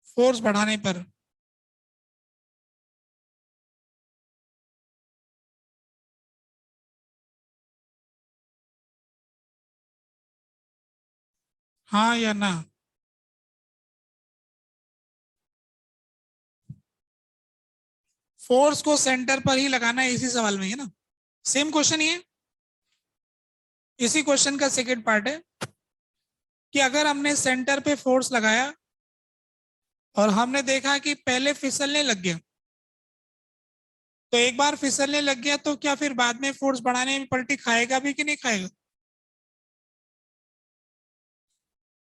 Speaker 1: फोर्स बढ़ाने पर। हाँ या ना? फोर्स को सेंटर पर ही लगाना है, इसी सवाल में है ना? सेम क्वेश्चन ये, इसी क्वेश्चन का सेकंड पार्ट है कि अगर हमने सेंटर पे फोर्स लगाया और हमने देखा कि पहले फिसलने लग गया, तो एक बार फिसलने लग गया तो क्या फिर बाद में फोर्स बढ़ाने में पलटी खाएगा भी कि नहीं खाएगा?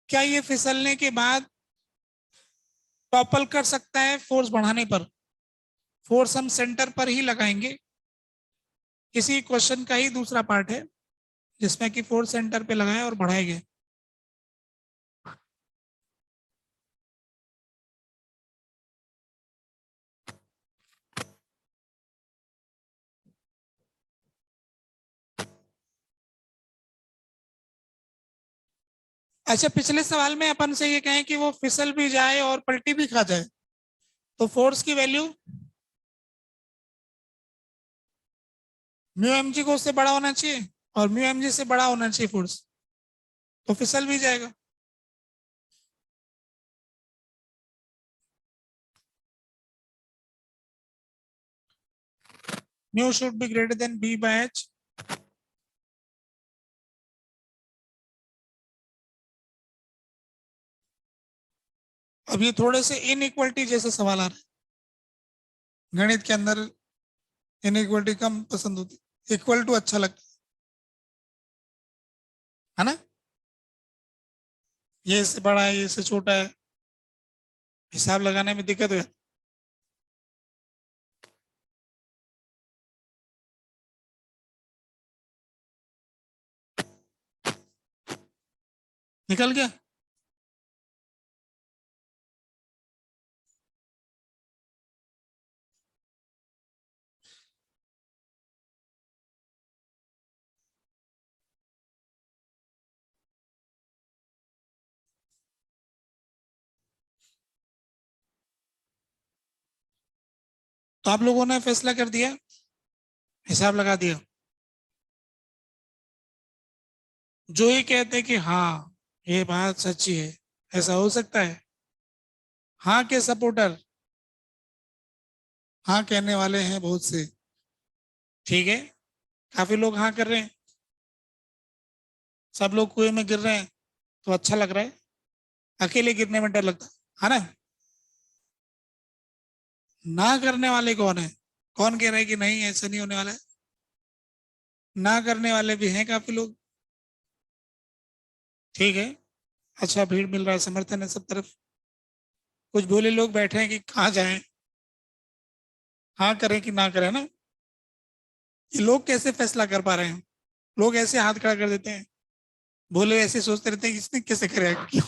Speaker 1: क्या ये फिसलने के बाद टॉपल कर सकता है फोर्स बढ़ाने पर? फोर्स हम सेंटर पर ही लगाएंगे, इसी क्वेश्चन का ही दूसरा पार्ट है जिसमें कि फोर्स सेंटर पे लगाए और बढ़ाए गए। अच्छा, पिछले सवाल में अपन से ये कहें कि वो फिसल भी जाए और पलटी भी खा जाए, तो फोर्स की वैल्यू म्यू एम जी को उससे बड़ा होना चाहिए, और म्यू एम जी से बड़ा होना चाहिए फोर्स, तो फिसल भी जाएगा। Mu should be greater than B by H. अब ये थोड़े से इनइक्वलिटी जैसे सवाल आ रहे हैं गणित के अंदर। इनइक्वलिटी कम पसंद होती, इक्वल टू अच्छा लगता है ना? ये इससे बड़ा है, ये इससे छोटा है, हिसाब लगाने में दिक्कत है। निकल गया? तो आप लोगों ने फैसला कर दिया, हिसाब लगा दिया। जो ही कहते हैं कि हाँ ये बात सच्ची है, ऐसा हो सकता है, हाँ के सपोर्टर, हाँ कहने वाले हैं बहुत से। ठीक है, काफी लोग हाँ कर रहे हैं, सब लोग कुएं में गिर रहे हैं, तो अच्छा लग रहा है। अकेले गिरने में डर लगता है ना? ना करने वाले कौन है? कौन कह रहा है कि नहीं ऐसा नहीं होने वाला है? ना करने वाले भी हैं काफी लोग। ठीक है, अच्छा भीड़ मिल रहा है, समर्थन है सब तरफ। कुछ भोले लोग बैठे हैं कि कहाँ जाएं, हाँ करें कि ना करें ना? ये लोग कैसे फैसला कर पा रहे हैं? लोग ऐसे हाथ खड़ा कर देते हैं, भोले ऐसे सोचते रहते हैं कि इसने कैसे करेगा, क्यों,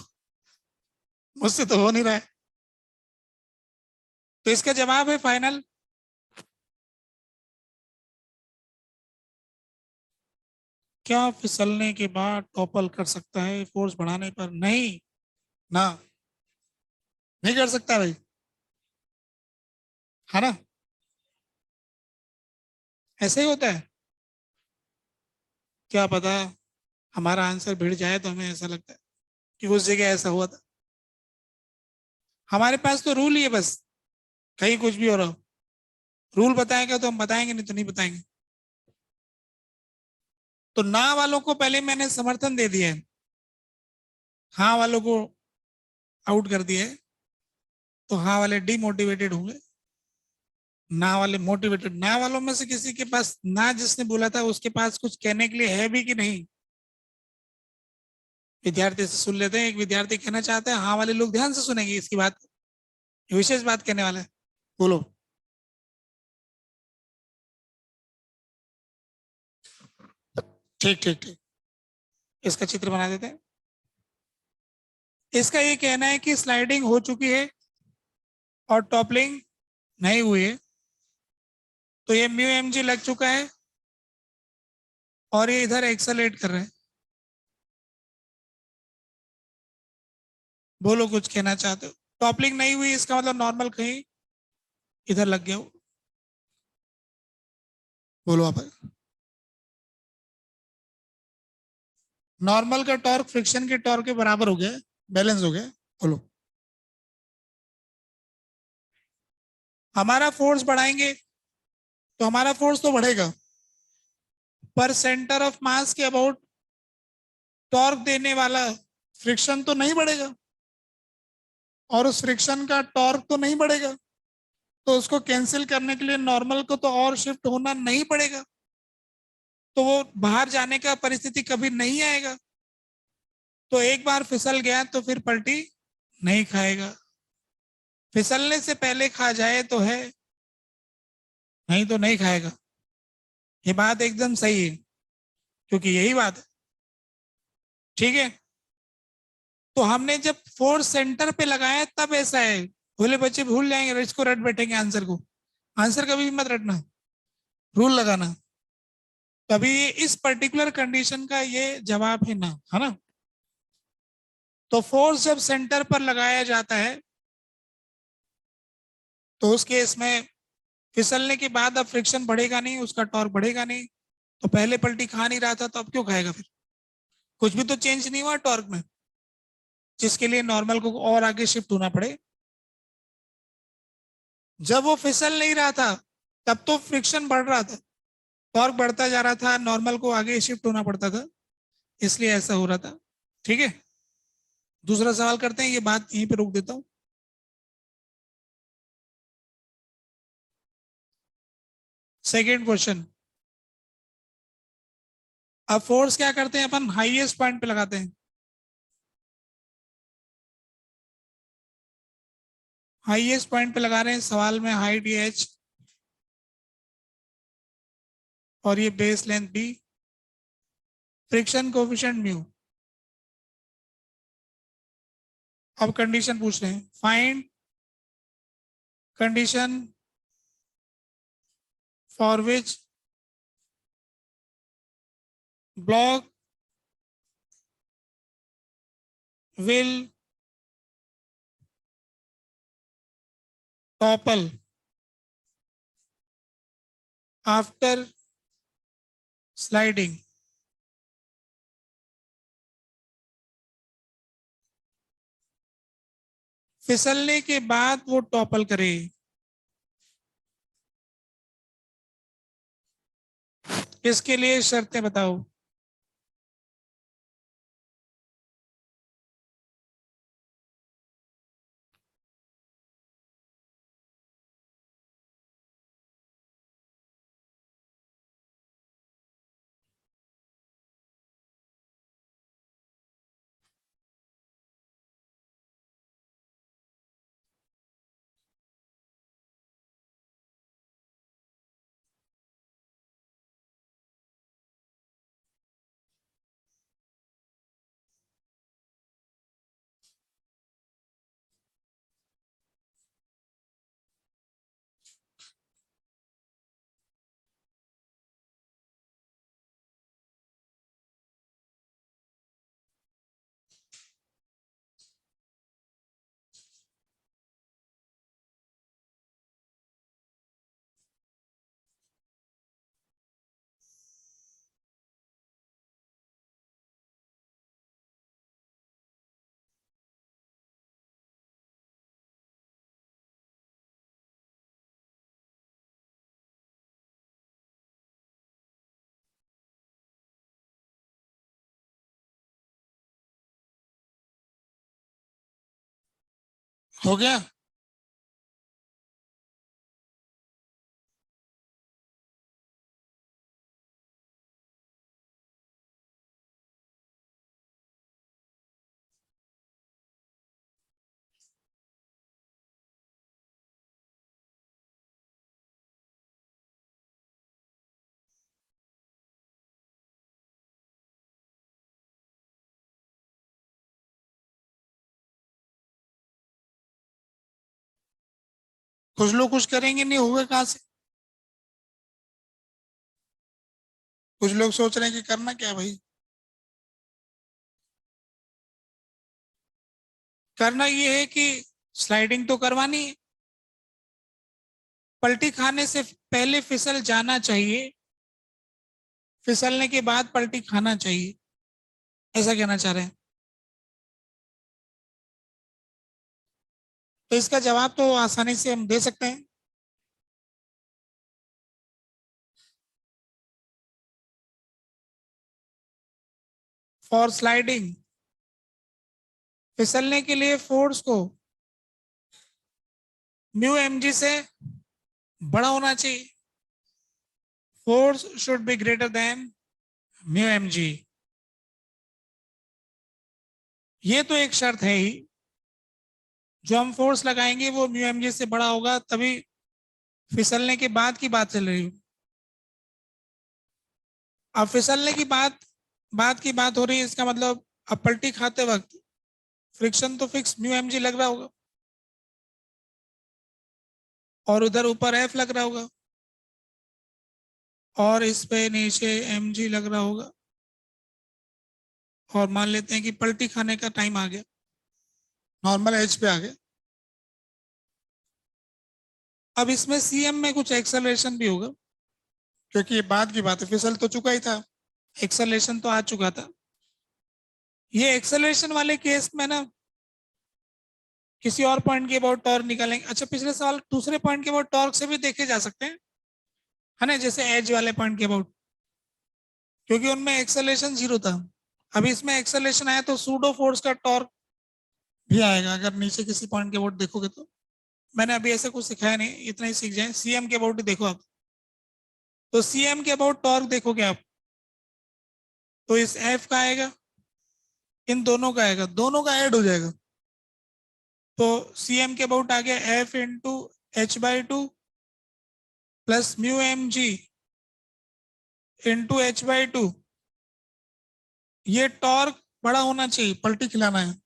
Speaker 1: मुझसे तो हो नहीं रहा है। तो इसका जवाब है फाइनल, क्या फिसलने के बाद टॉपल कर सकता है फोर्स बढ़ाने पर? नहीं, ना, नहीं कर सकता भाई, है ना? ऐसे ही होता है। क्या पता हमारा आंसर भिड़ जाए, तो हमें ऐसा लगता है कि उस जगह ऐसा हुआ था। हमारे पास तो रूल ही है बस, कहीं कुछ भी हो रहा हो, रूल बताएगा तो हम बताएंगे, नहीं तो नहीं बताएंगे। तो ना वालों को पहले मैंने समर्थन दे दिया है, हाँ वालों को आउट कर दिया है, तो हाँ वाले डिमोटिवेटेड होंगे, ना वाले मोटिवेटेड। ना वालों में से किसी के पास, ना जिसने बोला था उसके पास कुछ कहने के लिए है भी कि नहीं? विद्यार्थी से सुन लेते हैं, एक विद्यार्थी कहना चाहता है, हाँ वाले लोग ध्यान से सुनेंगे इसकी बात, विशेष बात कहने वाला है। बोलो। ठीक ठीक ठीक, इसका चित्र बना देते हैं। इसका ये कहना है कि स्लाइडिंग हो चुकी है और टॉपलिंग नहीं हुई है, तो ये म्यू एम जी लग चुका है और ये इधर एक्सेलरेट कर रहा है। बोलो कुछ कहना चाहते हो? टॉपलिंग नहीं हुई इसका मतलब नॉर्मल कहीं इधर लग गया हो। बोलो आप। नॉर्मल का टॉर्क फ्रिक्शन के टॉर्क के बराबर हो गया, बैलेंस हो गया। बोलो। हमारा फोर्स बढ़ाएंगे तो हमारा फोर्स तो बढ़ेगा, पर सेंटर ऑफ मास के अबाउट टॉर्क देने वाला फ्रिक्शन तो नहीं बढ़ेगा, और उस फ्रिक्शन का टॉर्क तो नहीं बढ़ेगा। तो उसको कैंसिल करने के लिए नॉर्मल को तो और शिफ्ट होना नहीं पड़ेगा, तो वो बाहर जाने का परिस्थिति कभी नहीं आएगा। तो एक बार फिसल गया तो फिर पलटी नहीं खाएगा। फिसलने से पहले खा जाए तो है, नहीं तो नहीं खाएगा। ये बात एकदम सही है, क्योंकि यही बात है। ठीक है, तो हमने जब फोर्स सेंटर पे लगाया तब ऐसा है। भूले बच्चे भूल जाएंगे, इसको रट बैठेंगे आंसर को। आंसर कभी भी मत रटना, रूल लगाना। तभी इस पर्टिकुलर कंडीशन का ये जवाब है ना, है ना। तो फोर्स जब सेंटर पर लगाया जाता है तो उस केस में फिसलने के बाद अब फ्रिक्शन बढ़ेगा नहीं, उसका टॉर्क बढ़ेगा नहीं। तो पहले पलटी खा नहीं रहा था तो अब क्यों खाएगा फिर? कुछ भी तो चेंज नहीं हुआ टॉर्क में, जिसके लिए नॉर्मल को और आगे शिफ्ट होना पड़े। जब वो फिसल नहीं रहा था तब तो फ्रिक्शन बढ़ रहा था, टॉर्क बढ़ता जा रहा था, नॉर्मल को आगे शिफ्ट होना पड़ता था, इसलिए ऐसा हो रहा था। ठीक है, दूसरा सवाल करते हैं, ये बात यहीं पे रोक देता हूं। Second question. अब फोर्स क्या करते हैं अपन, हाईएस्ट पॉइंट पे लगाते हैं। हाईएस्ट पॉइंट पे लगा रहे हैं, सवाल में हाइट ये एच और ये base length B, friction coefficient mu. अब कंडीशन पूछ रहे हैं, find condition for which block will topple after sliding. फिसलने के बाद वो टॉपल करे। इसके लिए शर्तें बताओ। हो गया? कुछ लोग कुछ करेंगे नहीं, होगा कहाँ से? कुछ लोग सोच रहे हैं कि करना क्या है भाई। करना ये है कि स्लाइडिंग तो करवानी है, पलटी खाने से पहले फिसल जाना चाहिए, फिसलने के बाद पलटी खाना चाहिए, ऐसा कहना चाह रहे हैं। तो इसका जवाब तो आसानी से हम दे सकते हैं। फॉर स्लाइडिंग, फिसलने के लिए फोर्स को म्यू एम जी से बड़ा होना चाहिए। Force should be greater than mu M G. ये तो एक शर्त है ही, जो हम फोर्स लगाएंगे वो म्यू एम जी से बड़ा होगा, तभी फिसलने के बाद की बात चल रही है। अब फिसलने की बात की बात हो रही है, इसका मतलब अब पलटी खाते वक्त फ्रिक्शन तो फिक्स म्यू एम जी लग रहा होगा, और उधर ऊपर एफ लग रहा होगा, और इस पे नीचे एम जी लग रहा होगा, और मान लेते हैं कि पलटी खाने का टाइम आ गया, नॉर्मल एज पे आ गया। अब इसमें सीएम में कुछ एक्सेलरेशन भी होगा, क्योंकि ये बाद की बात है, फिसल तो चुका ही था, एक्सेलरेशन तो आ चुका था। ये एक्सेलरेशन वाले केस में ना किसी और पॉइंट के अबाउट टॉर्क निकालेंगे। अच्छा, पिछले साल दूसरे पॉइंट के अबाउट टॉर्क से भी देखे जा सकते हैं, है ना, जैसे एज वाले पॉइंट के अबाउट, क्योंकि उनमें एक्सेलरेशन जीरो था। अभी इसमें एक्सेलरेशन आया तो सूडो फोर्स का टॉर्क भी आएगा, अगर नीचे किसी पॉइंट के अबाउट देखोगे तो। मैंने अभी ऐसे कुछ सिखाया नहीं, इतना ही सीख जाए। सीएम के अबाउट ही देखो आप, तो सीएम के अबाउट टॉर्क देखोगे आप, तो इस एफ का आएगा, इन दोनों का आएगा, दोनों का ऐड हो जाएगा। तो सीएम के अबाउट आ गया F into h/2 plus mu M G into h/2। ये टॉर्क बड़ा होना चाहिए, पलटी खिलाना है।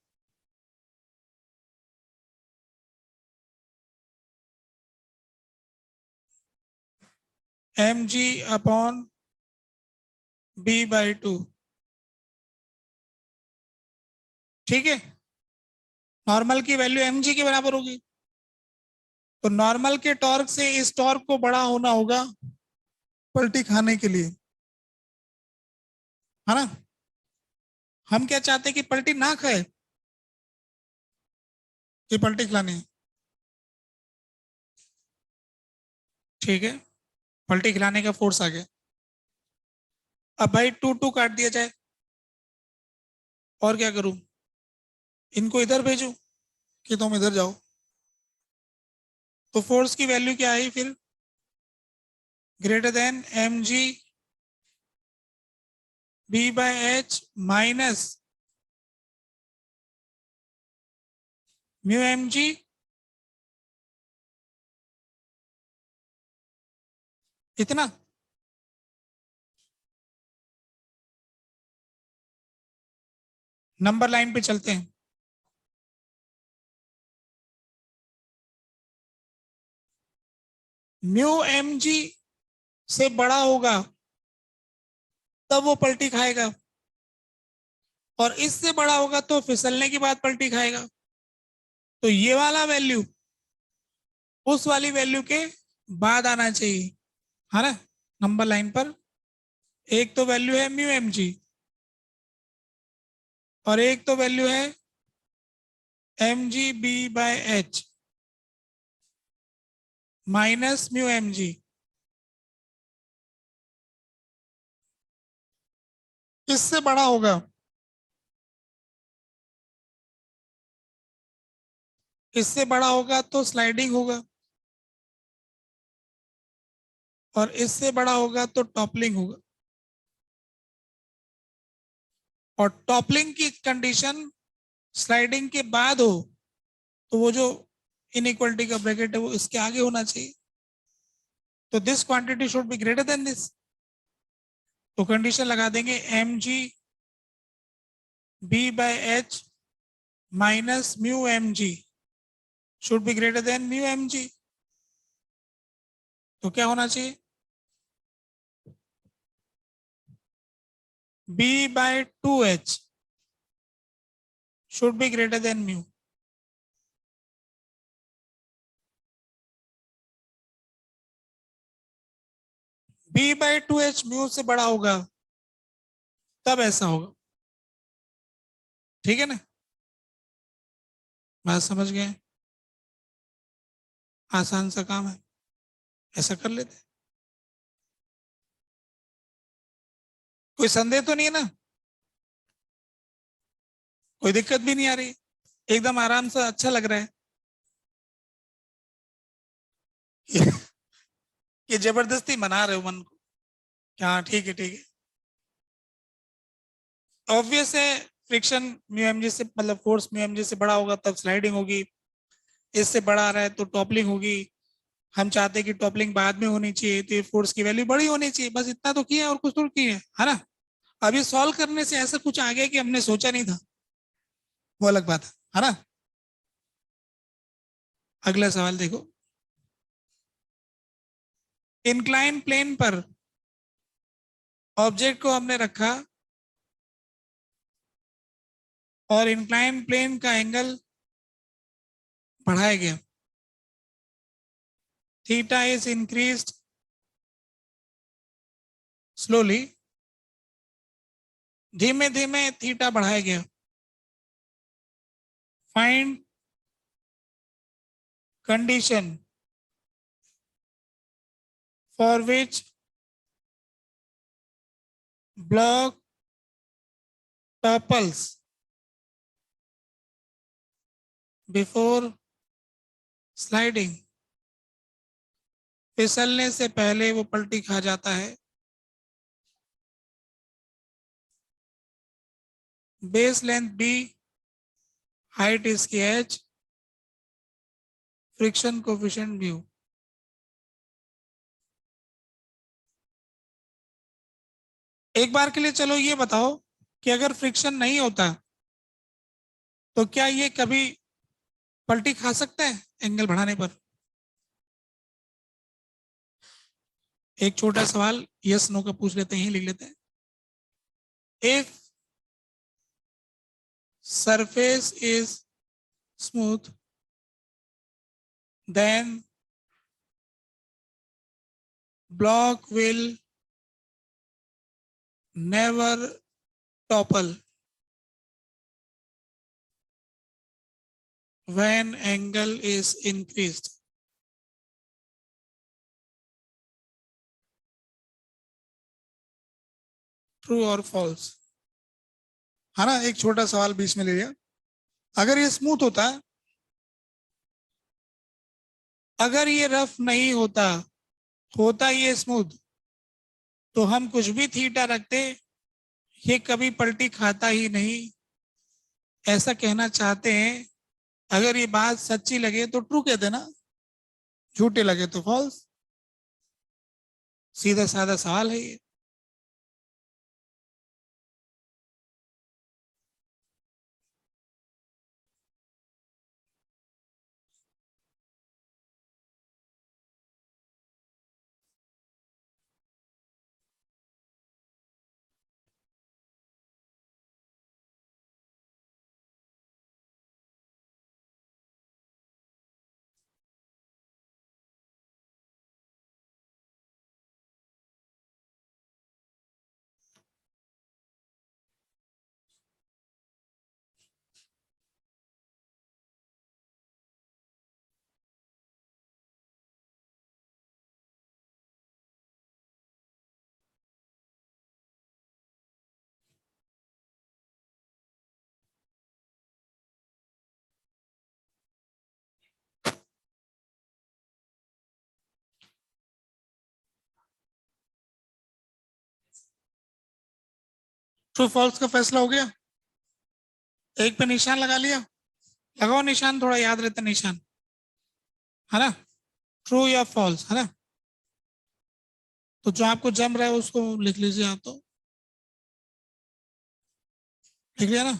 Speaker 1: एम जी अपॉन b/2, ठीक है। नॉर्मल की वैल्यू एम जी के बराबर होगी, तो नॉर्मल के टॉर्क से इस टॉर्क को बड़ा होना होगा पलटी खाने के लिए, है ना। हम क्या चाहते हैं कि पलटी ना खाए, कि पलटी खिलानी है, ठीक है। पलटी खिलाने का फोर्स आ गया। अब भाई टू टू काट दिया जाए, और क्या करूं, इनको इधर भेजूं कि तुम इधर जाओ। तो फोर्स की वैल्यू क्या आई फिर, greater than M G b/h minus mu M G, इतना। नंबर लाइन पे चलते हैं। म्यू एम जी से बड़ा होगा तब वो पलटी खाएगा, और इससे बड़ा होगा तो फिसलने के बाद पलटी खाएगा। तो ये वाला वैल्यू उस वाली वैल्यू के बाद आना चाहिए, है ना, नंबर लाइन पर। एक तो वैल्यू है म्यू एम जी, और एक तो वैल्यू है M G b/h minus mu M G. इससे बड़ा होगा, इससे बड़ा होगा तो स्लाइडिंग होगा, और इससे बड़ा होगा तो टॉपलिंग होगा। और टॉपलिंग की कंडीशन स्लाइडिंग के बाद हो, तो वो जो इनइक्वालिटी का ब्रैकेट है वो इसके आगे होना चाहिए। तो this quantity should be greater than this. तो कंडीशन लगा देंगे M G b/h minus mu M G should be greater than mu M G. तो क्या होना चाहिए, B/2H should be greater than mu. B/2H mu से बड़ा होगा तब ऐसा होगा, ठीक है ना, बात समझ गए, आसान सा काम है, ऐसा कर लेते, कोई संदेह तो नहीं है ना, कोई दिक्कत भी नहीं आ रही, एकदम आराम से अच्छा लग रहा है। ये जबरदस्ती मना रहे हो मन को, हाँ ठीक है ठीक है। ऑब्वियस है, फ्रिक्शन म्यू एम जी से मतलब फोर्स म्यू एम जी से बड़ा होगा तब स्लाइडिंग होगी, इससे बड़ा आ रहा है तो टॉपलिंग होगी, हम चाहते हैं कि टॉपलिंग बाद में होनी चाहिए तो ये फोर्स की वैल्यू बड़ी होनी चाहिए, बस इतना तो किया और कुछ तो किया है ना। अभी सॉल्व करने से ऐसा कुछ आ गया कि हमने सोचा नहीं था, वो अलग बात है ना। अगला सवाल देखो, इंक्लाइन प्लेन पर ऑब्जेक्ट को हमने रखा और इंक्लाइन प्लेन का एंगल बढ़ाया गया, थीटा इज इंक्रीज्ड स्लोली, धीमे धीमे थीटा बढ़ाया गया, find condition for which block topples before sliding, फिसलने से पहले वो पलटी खा जाता है, बेस लेंथ बी, हाइट इसकी एच, फ्रिक्शन कोफिशिएंट म्यू। एक बार के लिए चलो ये बताओ कि अगर फ्रिक्शन नहीं होता तो क्या ये कभी पलटी खा सकता है एंगल बढ़ाने पर? एक छोटा सवाल यस नो का पूछ लेते हैं, लिख लेते हैं, if surface is smooth then block will never topple when angle is increased. True और फॉल्स, है ना। एक छोटा सवाल बीच में ले लिया, अगर ये स्मूथ होता, अगर ये रफ नहीं होता, होता ये स्मूथ, तो हम कुछ भी थीटा रखते ये कभी पलटी खाता ही नहीं, ऐसा कहना चाहते हैं। अगर ये बात सच्ची लगे तो ट्रू कह देना, झूठे लगे तो फॉल्स, सीधा साधा सवाल है ये। ट्रू फॉल्स का फैसला हो गया, एक पे निशान लगा लिया, लगाओ निशान, थोड़ा याद रहता निशान, है ना, ट्रू या फॉल्स, है ना। तो जो आपको जम रहा है उसको लिख लीजिए आप, तो लिख लिया ना।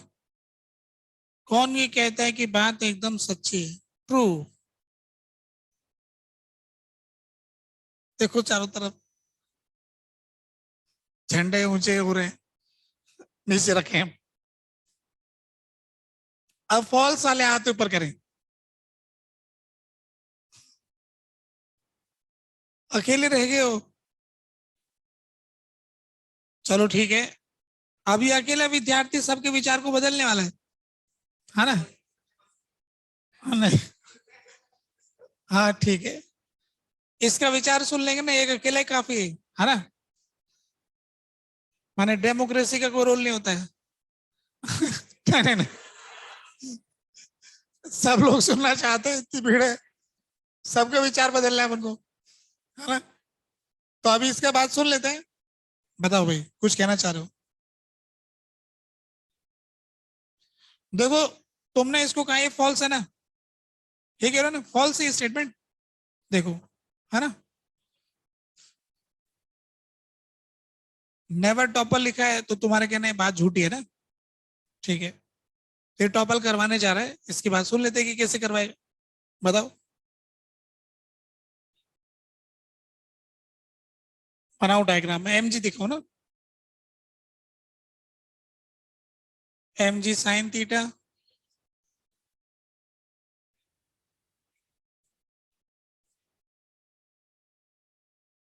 Speaker 1: कौन ये कहता है कि बात एकदम सच्ची है? ट्रू, देखो चारों तरफ झंडे ऊंचे हो रहे हैं, नीचे रखे हैं। अब फॉल्स वाले हाथ ऊपर करें। अकेले रह गए हो। चलो ठीक है। अब ये अकेला विद्यार्थी सबके विचार को बदलने वाला है ना? हाँ, नहीं। हाँ ठीक है। इसका विचार सुन लेंगे ना, एक अकेला ही काफी है ना? माने डेमोक्रेसी का कोई रोल नहीं होता है। नहीं नहीं नहीं, सब लोग सुनना चाहते हैं, इतनी भीड़ है, सबका विचार बदलना है उनको, है ना? तो अभी इसके बाद सुन लेते हैं। बताओ भाई, कुछ कहना चाह रहे हो? देखो, तुमने इसको कहा ये फॉल्स है ना, ये कह रहे हो ना फॉल्स है स्टेटमेंट। देखो, है ना? नेवर टॉपल लिखा है तो तुम्हारे कहना है बात झूठी है ना? ठीक है। फिर टॉपल करवाने जा रहा है, इसकी बात सुन लेते हैं कि कैसे करवाएगा। बताओ। बनाओ डायग्राम में, एम जी दिखाओ ना। M G sine theta.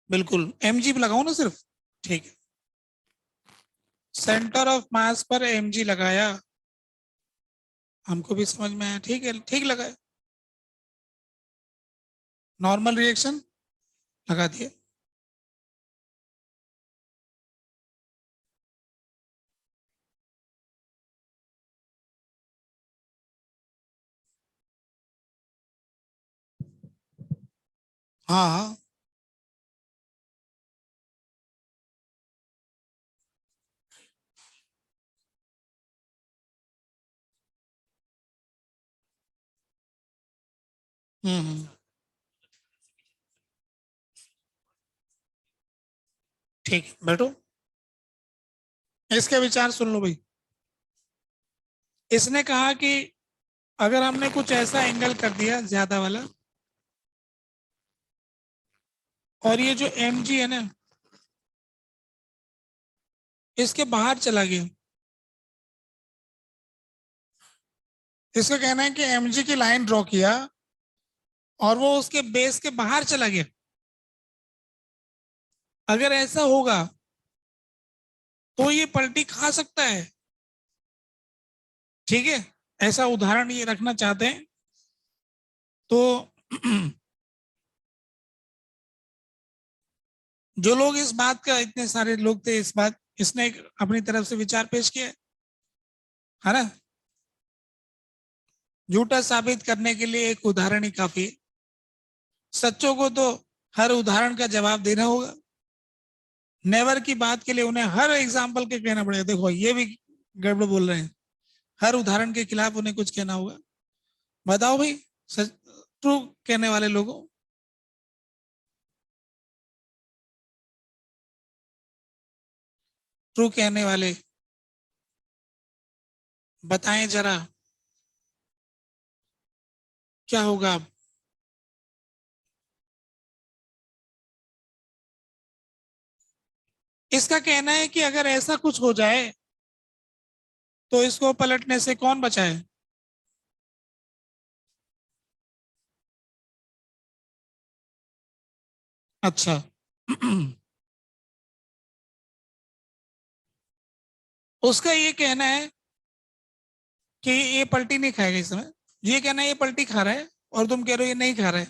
Speaker 1: बिल्कुल एम जी लगाओ ना सिर्फ। ठीक है। सेंटर ऑफ मास पर एम जी लगाया। हमको भी समझ में आया, ठीक है, ठीक लगा। नॉर्मल रिएक्शन लगा दिए। हाँ हाँ। हम्म। ठीक है, बैठो। इसके विचार सुन लो भाई। इसने कहा कि अगर हमने कुछ ऐसा एंगल कर दिया ज्यादा वाला, और ये जो एम जी है ना, इसके बाहर चला गया। इसका कहना है कि एम जी की लाइन ड्रॉ किया और वो उसके बेस के बाहर चला गया। अगर ऐसा होगा तो ये पलटी खा सकता है। ठीक है। ऐसा उदाहरण ये रखना चाहते हैं तो जो लोग इस बात का, इतने सारे लोग थे, इस बात इसने एक अपनी तरफ से विचार पेश किया, है ना? झूठा साबित करने के लिए एक उदाहरण ही काफी है। सच्चों को तो हर उदाहरण का जवाब देना होगा। नेवर की बात के लिए उन्हें हर एग्जाम्पल के कहना पड़ेगा। देखो ये भी गड़बड़ बोल रहे हैं, हर उदाहरण के खिलाफ उन्हें कुछ कहना होगा। बताओ भाई, सच ट्रू कहने वाले लोगों, ट्रू कहने वाले, बताएं जरा क्या होगा अब? इसका कहना है कि अगर ऐसा कुछ हो जाए तो इसको पलटने से कौन बचाए? अच्छा। उसका ये कहना है कि ये पलटी नहीं खाएगा इस समय। ये कहना है ये पलटी खा रहा है, और तुम कह रहे हो ये नहीं खा रहा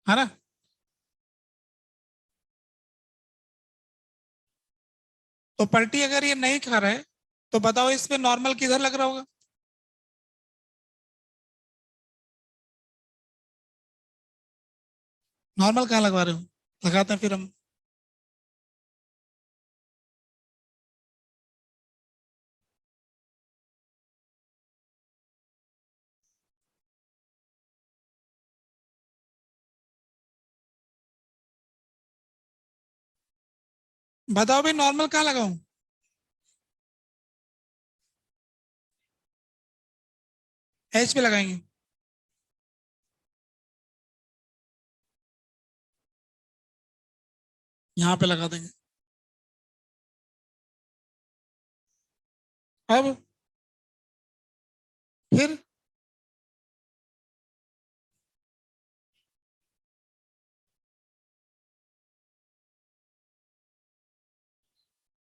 Speaker 1: है ना? तो पलटी अगर ये नहीं खा रहा है तो बताओ इस पे नॉर्मल किधर लग रहा होगा? नॉर्मल कहाँ लगवा रहे हो? लगाते हैं फिर हम। बताओ भाई, नॉर्मल कहाँ लगाऊं? एच पे लगाएंगे। यहाँ पे लगा देंगे। अब फिर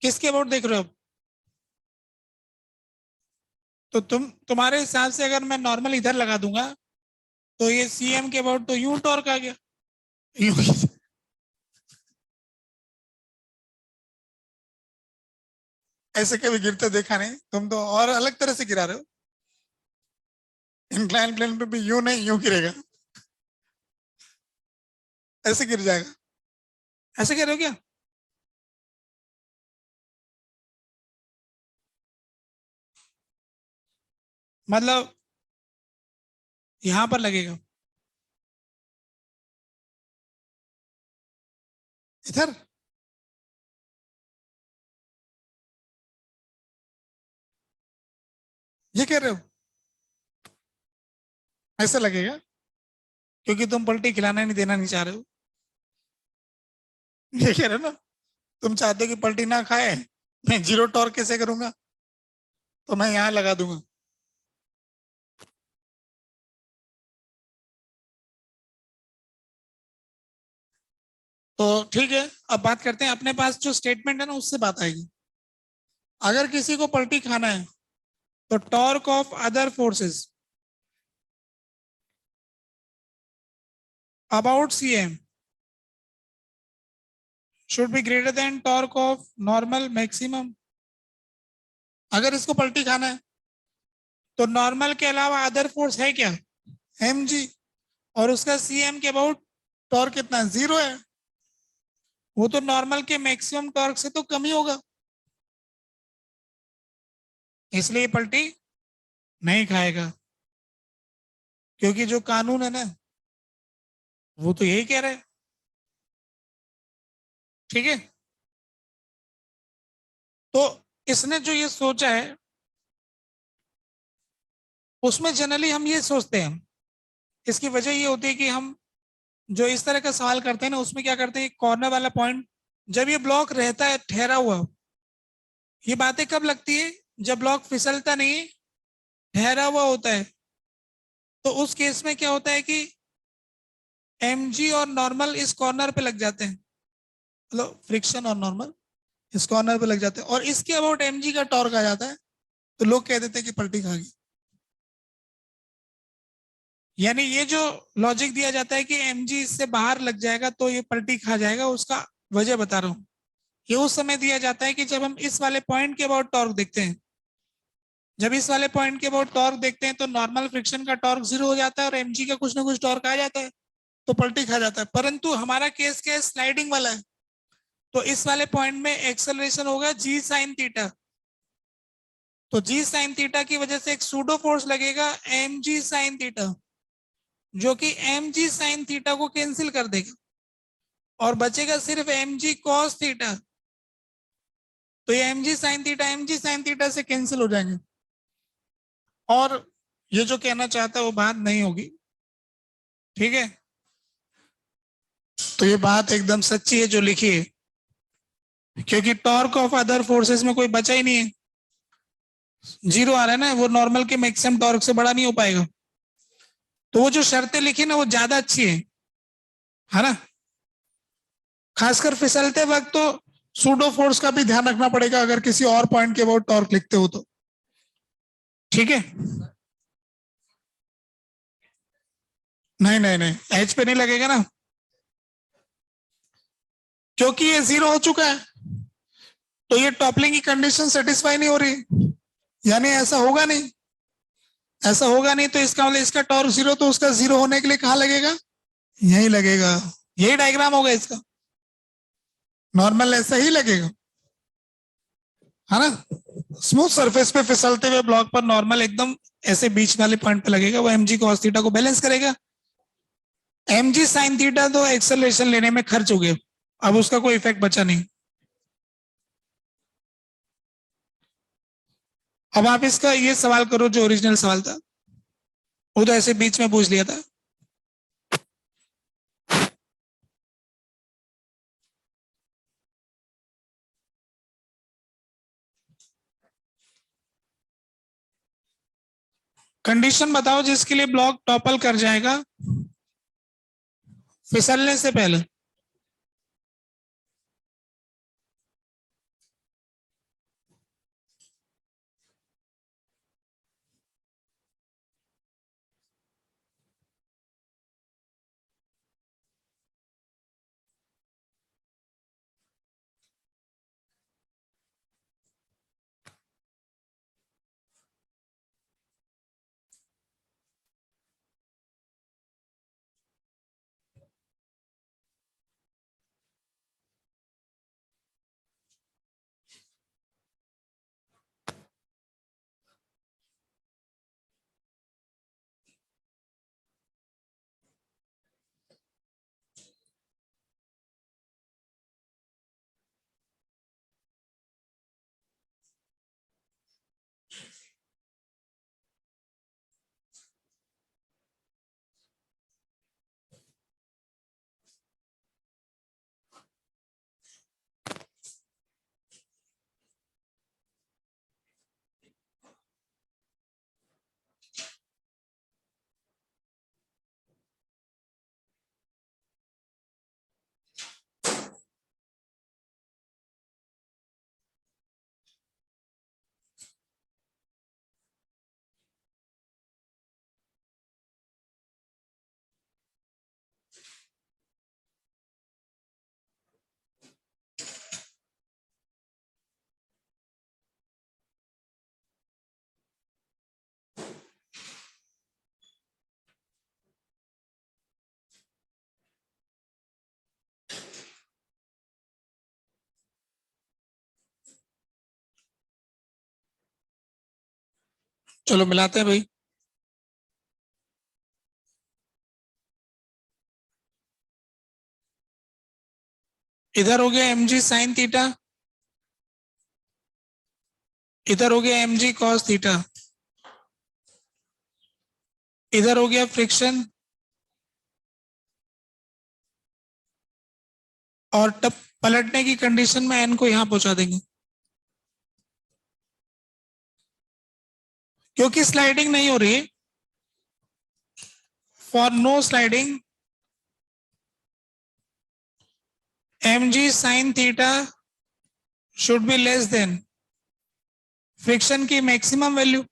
Speaker 1: किसके अबाउट देख रहे हो अब? तो तुम्हारे हिसाब से अगर मैं नॉर्मल इधर लगा दूंगा तो ये सीएम के अबाउट तो यू टॉर्क आ गया। यूं ऐसे कभी गिरते देखा नहीं, तुम तो और अलग तरह से गिरा रहे हो। इंक्लाइन प्लेन पे भी यूं नहीं, यूं गिरेगा, ऐसे गिर जाएगा। ऐसे कह रहे हो क्या? मतलब यहां पर लगेगा इधर? ये कह रहे हो ऐसे लगेगा? क्योंकि तुम पलटी खिलाना नहीं, देना नहीं चाह रहे हो, ये कह रहे हो ना? तुम चाहते हो कि पलटी ना खाए, मैं जीरो टॉर्क कैसे करूंगा, तो मैं यहाँ लगा दूंगा। तो ठीक है, अब बात करते हैं, अपने पास जो स्टेटमेंट है ना उससे बात आएगी। अगर किसी को पलटी खाना है तो torque of other forces about CM should be greater then torque of normal maximum. अगर इसको पलटी खाना है तो नॉर्मल के अलावा अदर फोर्स है क्या? M G. और उसका सीएम के अबाउट टॉर्क कितना है? जीरो है। वो तो नॉर्मल के मैक्सिमम टॉर्क से तो कम ही होगा, इसलिए पलटी नहीं खाएगा। क्योंकि जो कानून है ना वो तो यही कह रहा है। ठीक है, तो इसने जो ये सोचा है उसमें जनरली हम ये सोचते हैं, इसकी वजह ये होती है कि हम जो इस तरह का सवाल करते हैं ना उसमें क्या करते हैं, कॉर्नर वाला पॉइंट जब ये ब्लॉक रहता है ठहरा हुआ, ये बातें कब लगती है? जब ब्लॉक फिसलता नहीं, ठहरा हुआ होता है। तो उस केस में क्या होता है कि एम जी और नॉर्मल इस कॉर्नर पे लग जाते हैं, मतलब फ्रिक्शन और नॉर्मल इस कॉर्नर पे लग जाते हैं, और इसके अबाउट एम जी का टॉर्क आ जाता है, तो लोग कह देते हैं कि पलटी खा गई। यानी ये जो लॉजिक दिया जाता है कि एम जी इससे बाहर लग जाएगा तो ये पलटी खा जाएगा, उसका वजह बता रहा हूं। ये उस समय दिया जाता है कि जब हम इस वाले पॉइंट के अबाउट टॉर्क देखते हैं, जब इस वाले पॉइंट के अबाउट टॉर्क देखते हैं तो नॉर्मल फ्रिक्शन का टॉर्क जीरो हो जाता है और एमजी का कुछ ना कुछ टॉर्क आ जाता है, तो पलटी खा जाता है। परंतु हमारा केस क्या है, स्लाइडिंग वाला है, तो इस वाले पॉइंट में एक्सेलरेशन होगा जी साइन थीटा। तो जी साइन थीटा की वजह से एक सूडो फोर्स लगेगा एम जी साइन थीटा, जो कि एम जी साइन थीटा को कैंसिल कर देगा और बचेगा सिर्फ एम जी कॉस थीटा। तो ये एम जी साइन थीटा से कैंसिल हो जाएंगे, और ये जो कहना चाहता है वो बात नहीं होगी। ठीक है, तो ये बात एकदम सच्ची है जो लिखी है, क्योंकि टॉर्क ऑफ अदर फोर्सेस में कोई बचा ही नहीं है, जीरो आ रहा है ना, वो नॉर्मल के मैक्सिमम टॉर्क से बड़ा नहीं हो पाएगा। तो वो जो शर्तें लिखी ना वो ज्यादा अच्छी है ना? खासकर फिसलते वक्त तो सूडो फोर्स का भी ध्यान रखना पड़ेगा अगर किसी और पॉइंट के अबाउट टॉर्क लिखते हो तो। ठीक है, नहीं नहीं नहीं, एच पे नहीं लगेगा ना, क्योंकि ये जीरो हो चुका है, तो ये टॉपलिंग की कंडीशन सेटिस्फाई नहीं हो रही, यानी ऐसा होगा नहीं। ऐसा होगा नहीं तो इसका मतलब इसका टॉर्क जीरो, तो उसका जीरो होने के लिए कहां लगेगा? यही लगेगा। यही डायग्राम होगा इसका, नॉर्मल ऐसा ही लगेगा, है ना? स्मूथ सरफेस पे फिसलते हुए ब्लॉक पर नॉर्मल एकदम ऐसे बीच वाले पॉइंट पे लगेगा, वो एमजी कॉस थीटा को बैलेंस करेगा। एमजी साइन थीटा तो एक्सेलरेशन लेने में खर्च हो गए, अब उसका कोई इफेक्ट बचा नहीं। अब आप इसका ये सवाल करो जो ओरिजिनल सवाल था, वो तो ऐसे बीच में पूछ लिया था। कंडीशन बताओ जिसके लिए ब्लॉक टॉपल कर जाएगा फिसलने से पहले। चलो मिलाते हैं भाई। इधर हो गया एम जी साइन थीटा, इधर हो गया एम जी कॉस थीटा, इधर हो गया फ्रिक्शन, और तब पलटने की कंडीशन में एन को यहां पहुंचा देंगे क्योंकि स्लाइडिंग नहीं हो रही। For no sliding M G sine theta should be less than friction की मैक्सिमम वैल्यू,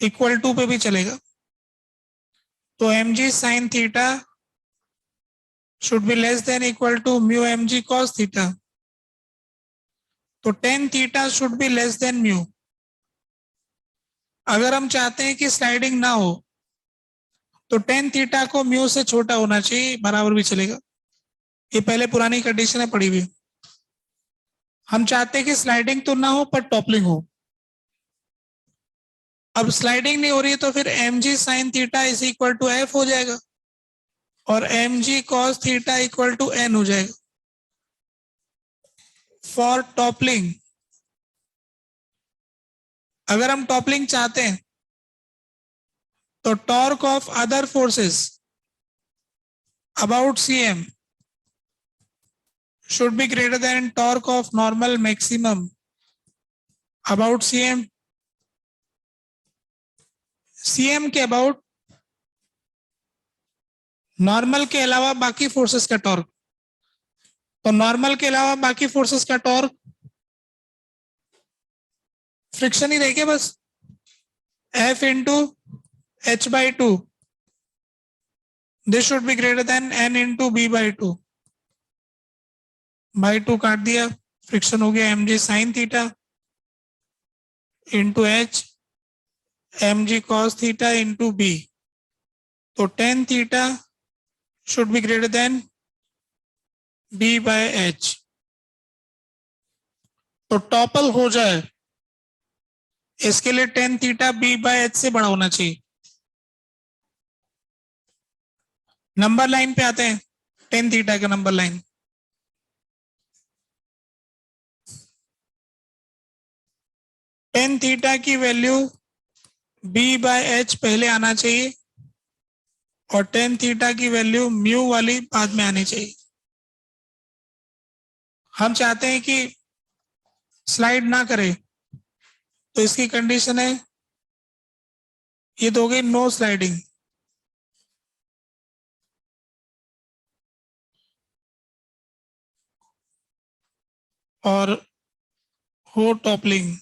Speaker 1: इक्वल टू पे भी चलेगा। तो M G sine theta should be less than equal to mu M G cos theta. तो tan theta should be less than mu. अगर हम चाहते हैं कि स्लाइडिंग ना हो तो टेन थीटा को म्यू से छोटा होना चाहिए, बराबर भी चलेगा। ये पहले पुरानी कंडीशन है पड़ी हुई। हम चाहते हैं कि स्लाइडिंग तो ना हो पर टॉपलिंग हो। अब स्लाइडिंग नहीं हो रही है तो फिर M G sine theta is equal to F हो जाएगा और M G cos theta equal to N हो जाएगा। फॉर टॉपलिंग, अगर हम टॉपलिंग चाहते हैं तो torque of other forces about CM should be greater than torque of normal maximum about cm। cm के अबाउट नॉर्मल के अलावा बाकी फोर्सेस का टॉर्क। तो नॉर्मल के अलावा बाकी फोर्सेस का टॉर्क फ्रिक्शन ही रहेगा बस, F into H by two, this should be greater than N into B by two. By two काट दिया, फ्रिक्शन हो गया M G sine theta into H M G cos theta into B. तो tan theta should be greater than B by H. तो topple हो जाए इसके लिए tan theta B by H से बड़ा होना चाहिए। नंबर लाइन पे आते हैं, टेन थीटा का नंबर लाइन। टेन थीटा की वैल्यू बी बाय एच पहले आना चाहिए और टेन थीटा की वैल्यू म्यू वाली बाद में आनी चाहिए। हम चाहते हैं कि स्लाइड ना करे तो इसकी कंडीशन है ये तो हो गई नो स्लाइडिंग। और हो टॉपलिंग।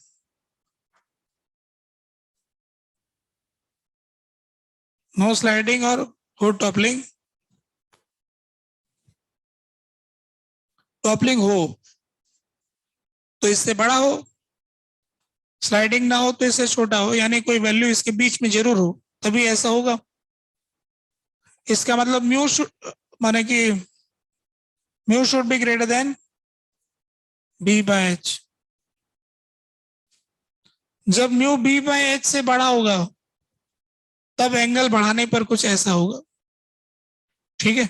Speaker 1: नो स्लाइडिंग और हो टॉपलिंग। टॉपलिंग हो तो इससे बड़ा हो, स्लाइडिंग ना हो तो इससे छोटा हो, यानी कोई वैल्यू इसके बीच में जरूर हो, तभी ऐसा होगा। इसका मतलब माने कि mu should be greater than B by H. जब म्यू बी बाय एच से बड़ा होगा तब एंगल बढ़ाने पर कुछ ऐसा होगा। ठीक है।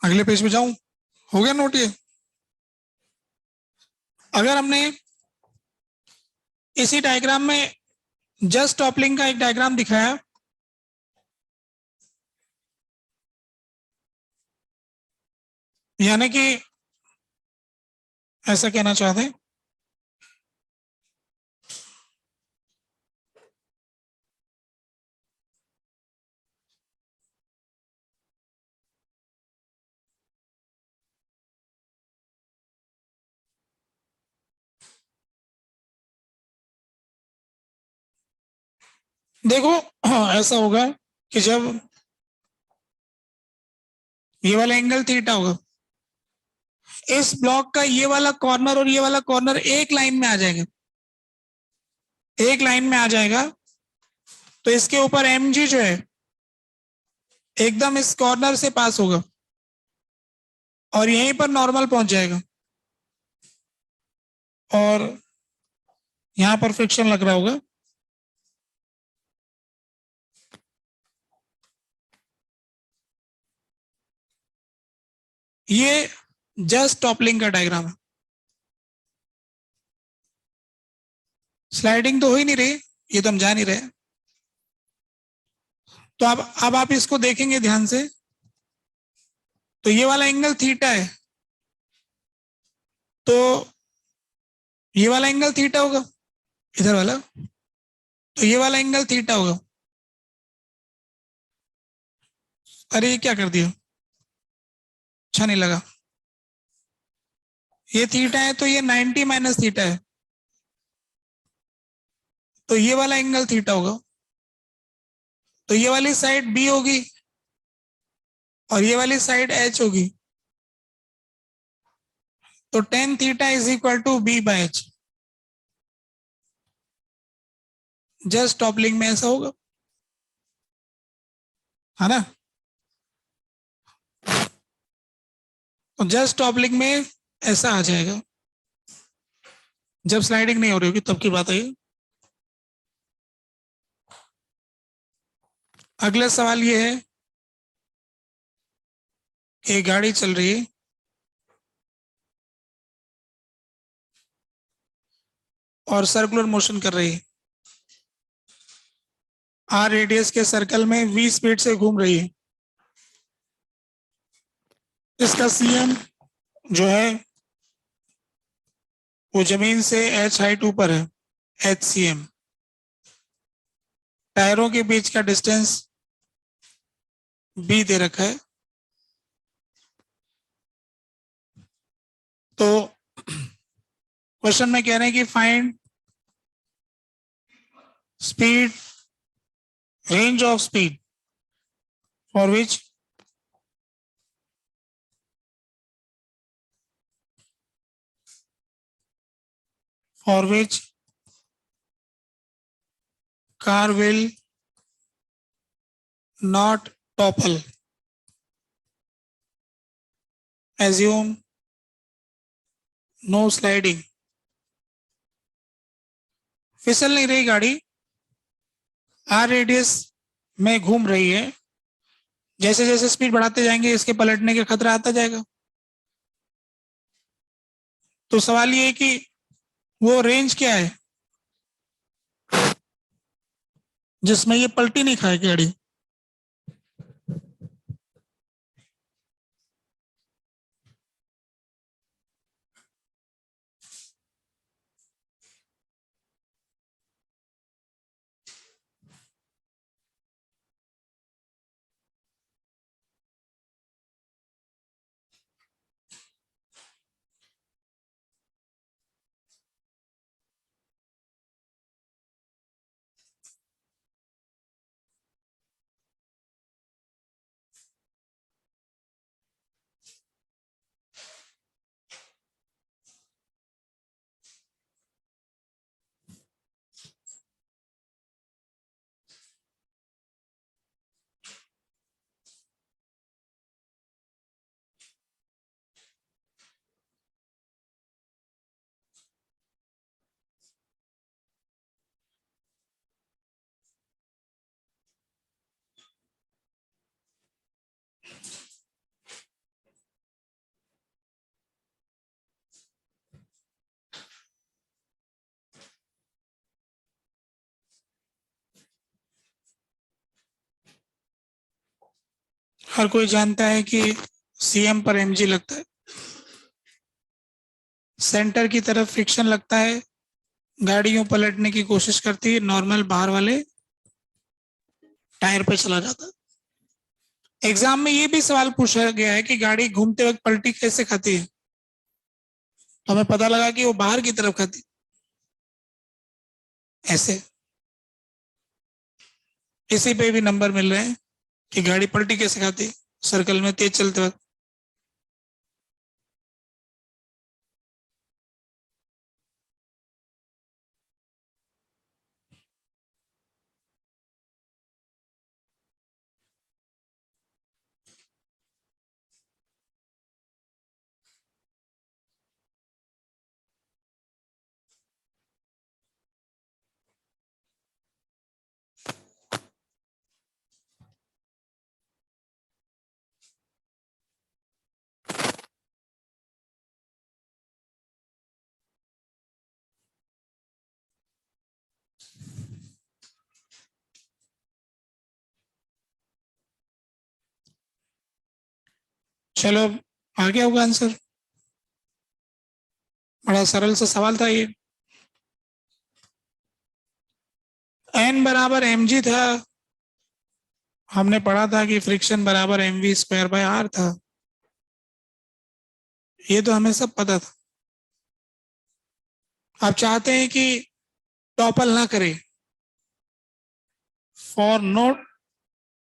Speaker 1: अगले पेज पे जाऊं? हो गया नोट ये? अगर हमने इसी डायग्राम में जस्ट टॉपलिंग का एक डायग्राम दिखाया, यानी कि ऐसा कहना चाहते हैं देखो, हाँ, ऐसा होगा कि जब ये वाला एंगल थीटा होगा, इस ब्लॉक का ये वाला कॉर्नर और ये वाला कॉर्नर एक लाइन में आ जाएगा, एक लाइन में आ जाएगा, तो इसके ऊपर एम जी जो है एकदम इस कॉर्नर से पास होगा और यहीं पर नॉर्मल पहुंच जाएगा, और यहां पर फ्रिक्शन लग रहा होगा। ये जस्ट टॉपलिंग का डायग्राम है। स्लाइडिंग तो हो ही नहीं रही, ये तो हम जान ही रहे। तो अब आप इसको देखेंगे ध्यान से, तो ये वाला एंगल थीटा है, तो ये वाला एंगल थीटा होगा, इधर वाला, तो ये वाला एंगल थीटा होगा। अरे ये क्या कर दिया, अच्छा नहीं लगा। ये थीटा है तो ये 90 माइनस थीटा है, तो ये वाला एंगल थीटा होगा, तो ये वाली साइड बी होगी और ये वाली साइड एच होगी, तो tan theta is equal to B by H. Just toppling में ऐसा होगा, है ना? तो जस्ट टॉपलिंग में ऐसा आ जाएगा, जब स्लाइडिंग नहीं हो रही होगी तब की बात है ये। अगला सवाल ये है कि गाड़ी चल रही है और सर्कुलर मोशन कर रही है, आर रेडियस के सर्कल में वी स्पीड से घूम रही है। इसका सीएम जो है वो जमीन से एच हाइट ऊपर है, एच सी एम। टायरों के बीच का डिस्टेंस बी दे रखा है। तो क्वेश्चन में कह रहे हैं कि find speed, range of speed for which car will not topple. Assume no sliding. फिसल नहीं रही गाड़ी, आर रेडियस में घूम रही है, जैसे जैसे स्पीड बढ़ाते जाएंगे इसके पलटने का खतरा आता जाएगा। तो सवाल ये है कि वो रेंज क्या है जिसमें ये पलटी नहीं खाएगी गाड़ी। हर कोई जानता है कि सीएम पर एमजी लगता है, सेंटर की तरफ फ्रिक्शन लगता है, गाड़ियों पलटने की कोशिश करती है, नॉर्मल बाहर वाले टायर पे चला जाता है। एग्जाम में ये भी सवाल पूछा गया है कि गाड़ी घूमते वक्त पलटी कैसे खाती है, तो हमें पता लगा कि वो बाहर की तरफ खाती ऐसे। इसी पे भी नंबर मिल रहे हैं कि गाड़ी पलटी कैसे खाती सर्कल में तेज चलते वक्त। चलो, आ गया होगा आंसर। बड़ा सरल सा सवाल था ये। एन बराबर एम जी था, हमने पढ़ा था कि फ्रिक्शन बराबर M V square by R था, ये तो हमें सब पता था। आप चाहते हैं कि टॉपल ना करे, for no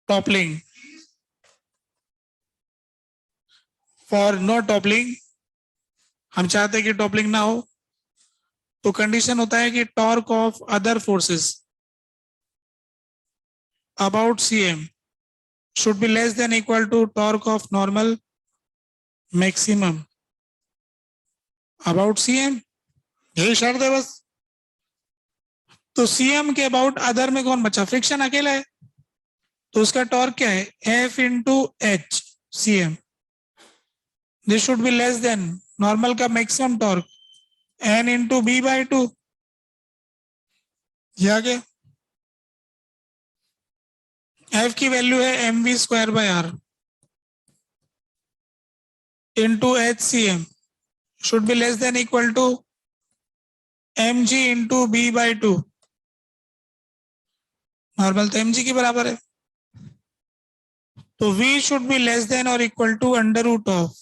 Speaker 1: toppling, for no toppling, हम चाहते हैं कि टॉपलिंग ना हो, तो कंडीशन होता है कि torque of other forces about CM should be less than equal to torque of normal maximum about cm, यही शर्त है बस। तो सीएम के अबाउट अदर में कौन बचा, फ्रिक्शन अकेला है, तो उसका टॉर्क क्या है, F into H C M, this should be less than normal का maximum torque N into B by two, ये आ गया। एफ की वैल्यू है M V square by R into H C M, should be less than equal to M G into B by two, normal तो M G के बराबर है, तो v should be less than और equal to under root of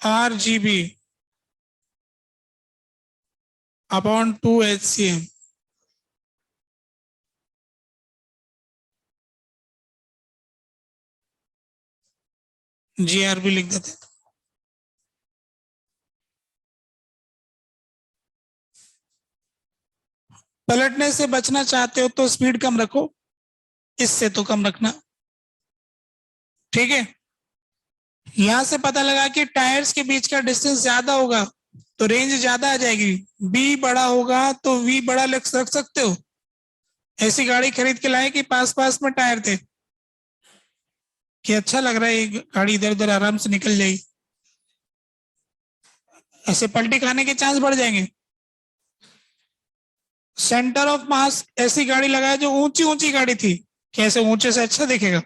Speaker 1: are G B upon two H C M. G R भी लिख देते। पलटने से बचना चाहते हो तो स्पीड कम रखो, इससे तो कम रखना, ठीक है। यहां से पता लगा कि टायर्स के बीच का डिस्टेंस ज्यादा होगा तो रेंज ज्यादा आ जाएगी, बी बड़ा होगा तो वी बड़ा रख सकते हो। ऐसी गाड़ी खरीद के लाए कि पास पास में टायर थे, कि अच्छा लग रहा है ये गाड़ी इधर उधर आराम से निकल जाएगी, ऐसे पलटी खाने के चांस बढ़ जाएंगे। सेंटर ऑफ मास ऐसी गाड़ी लगाए जो ऊंची ऊंची गाड़ी थी, कैसे ऊंचे से अच्छा दिखेगा,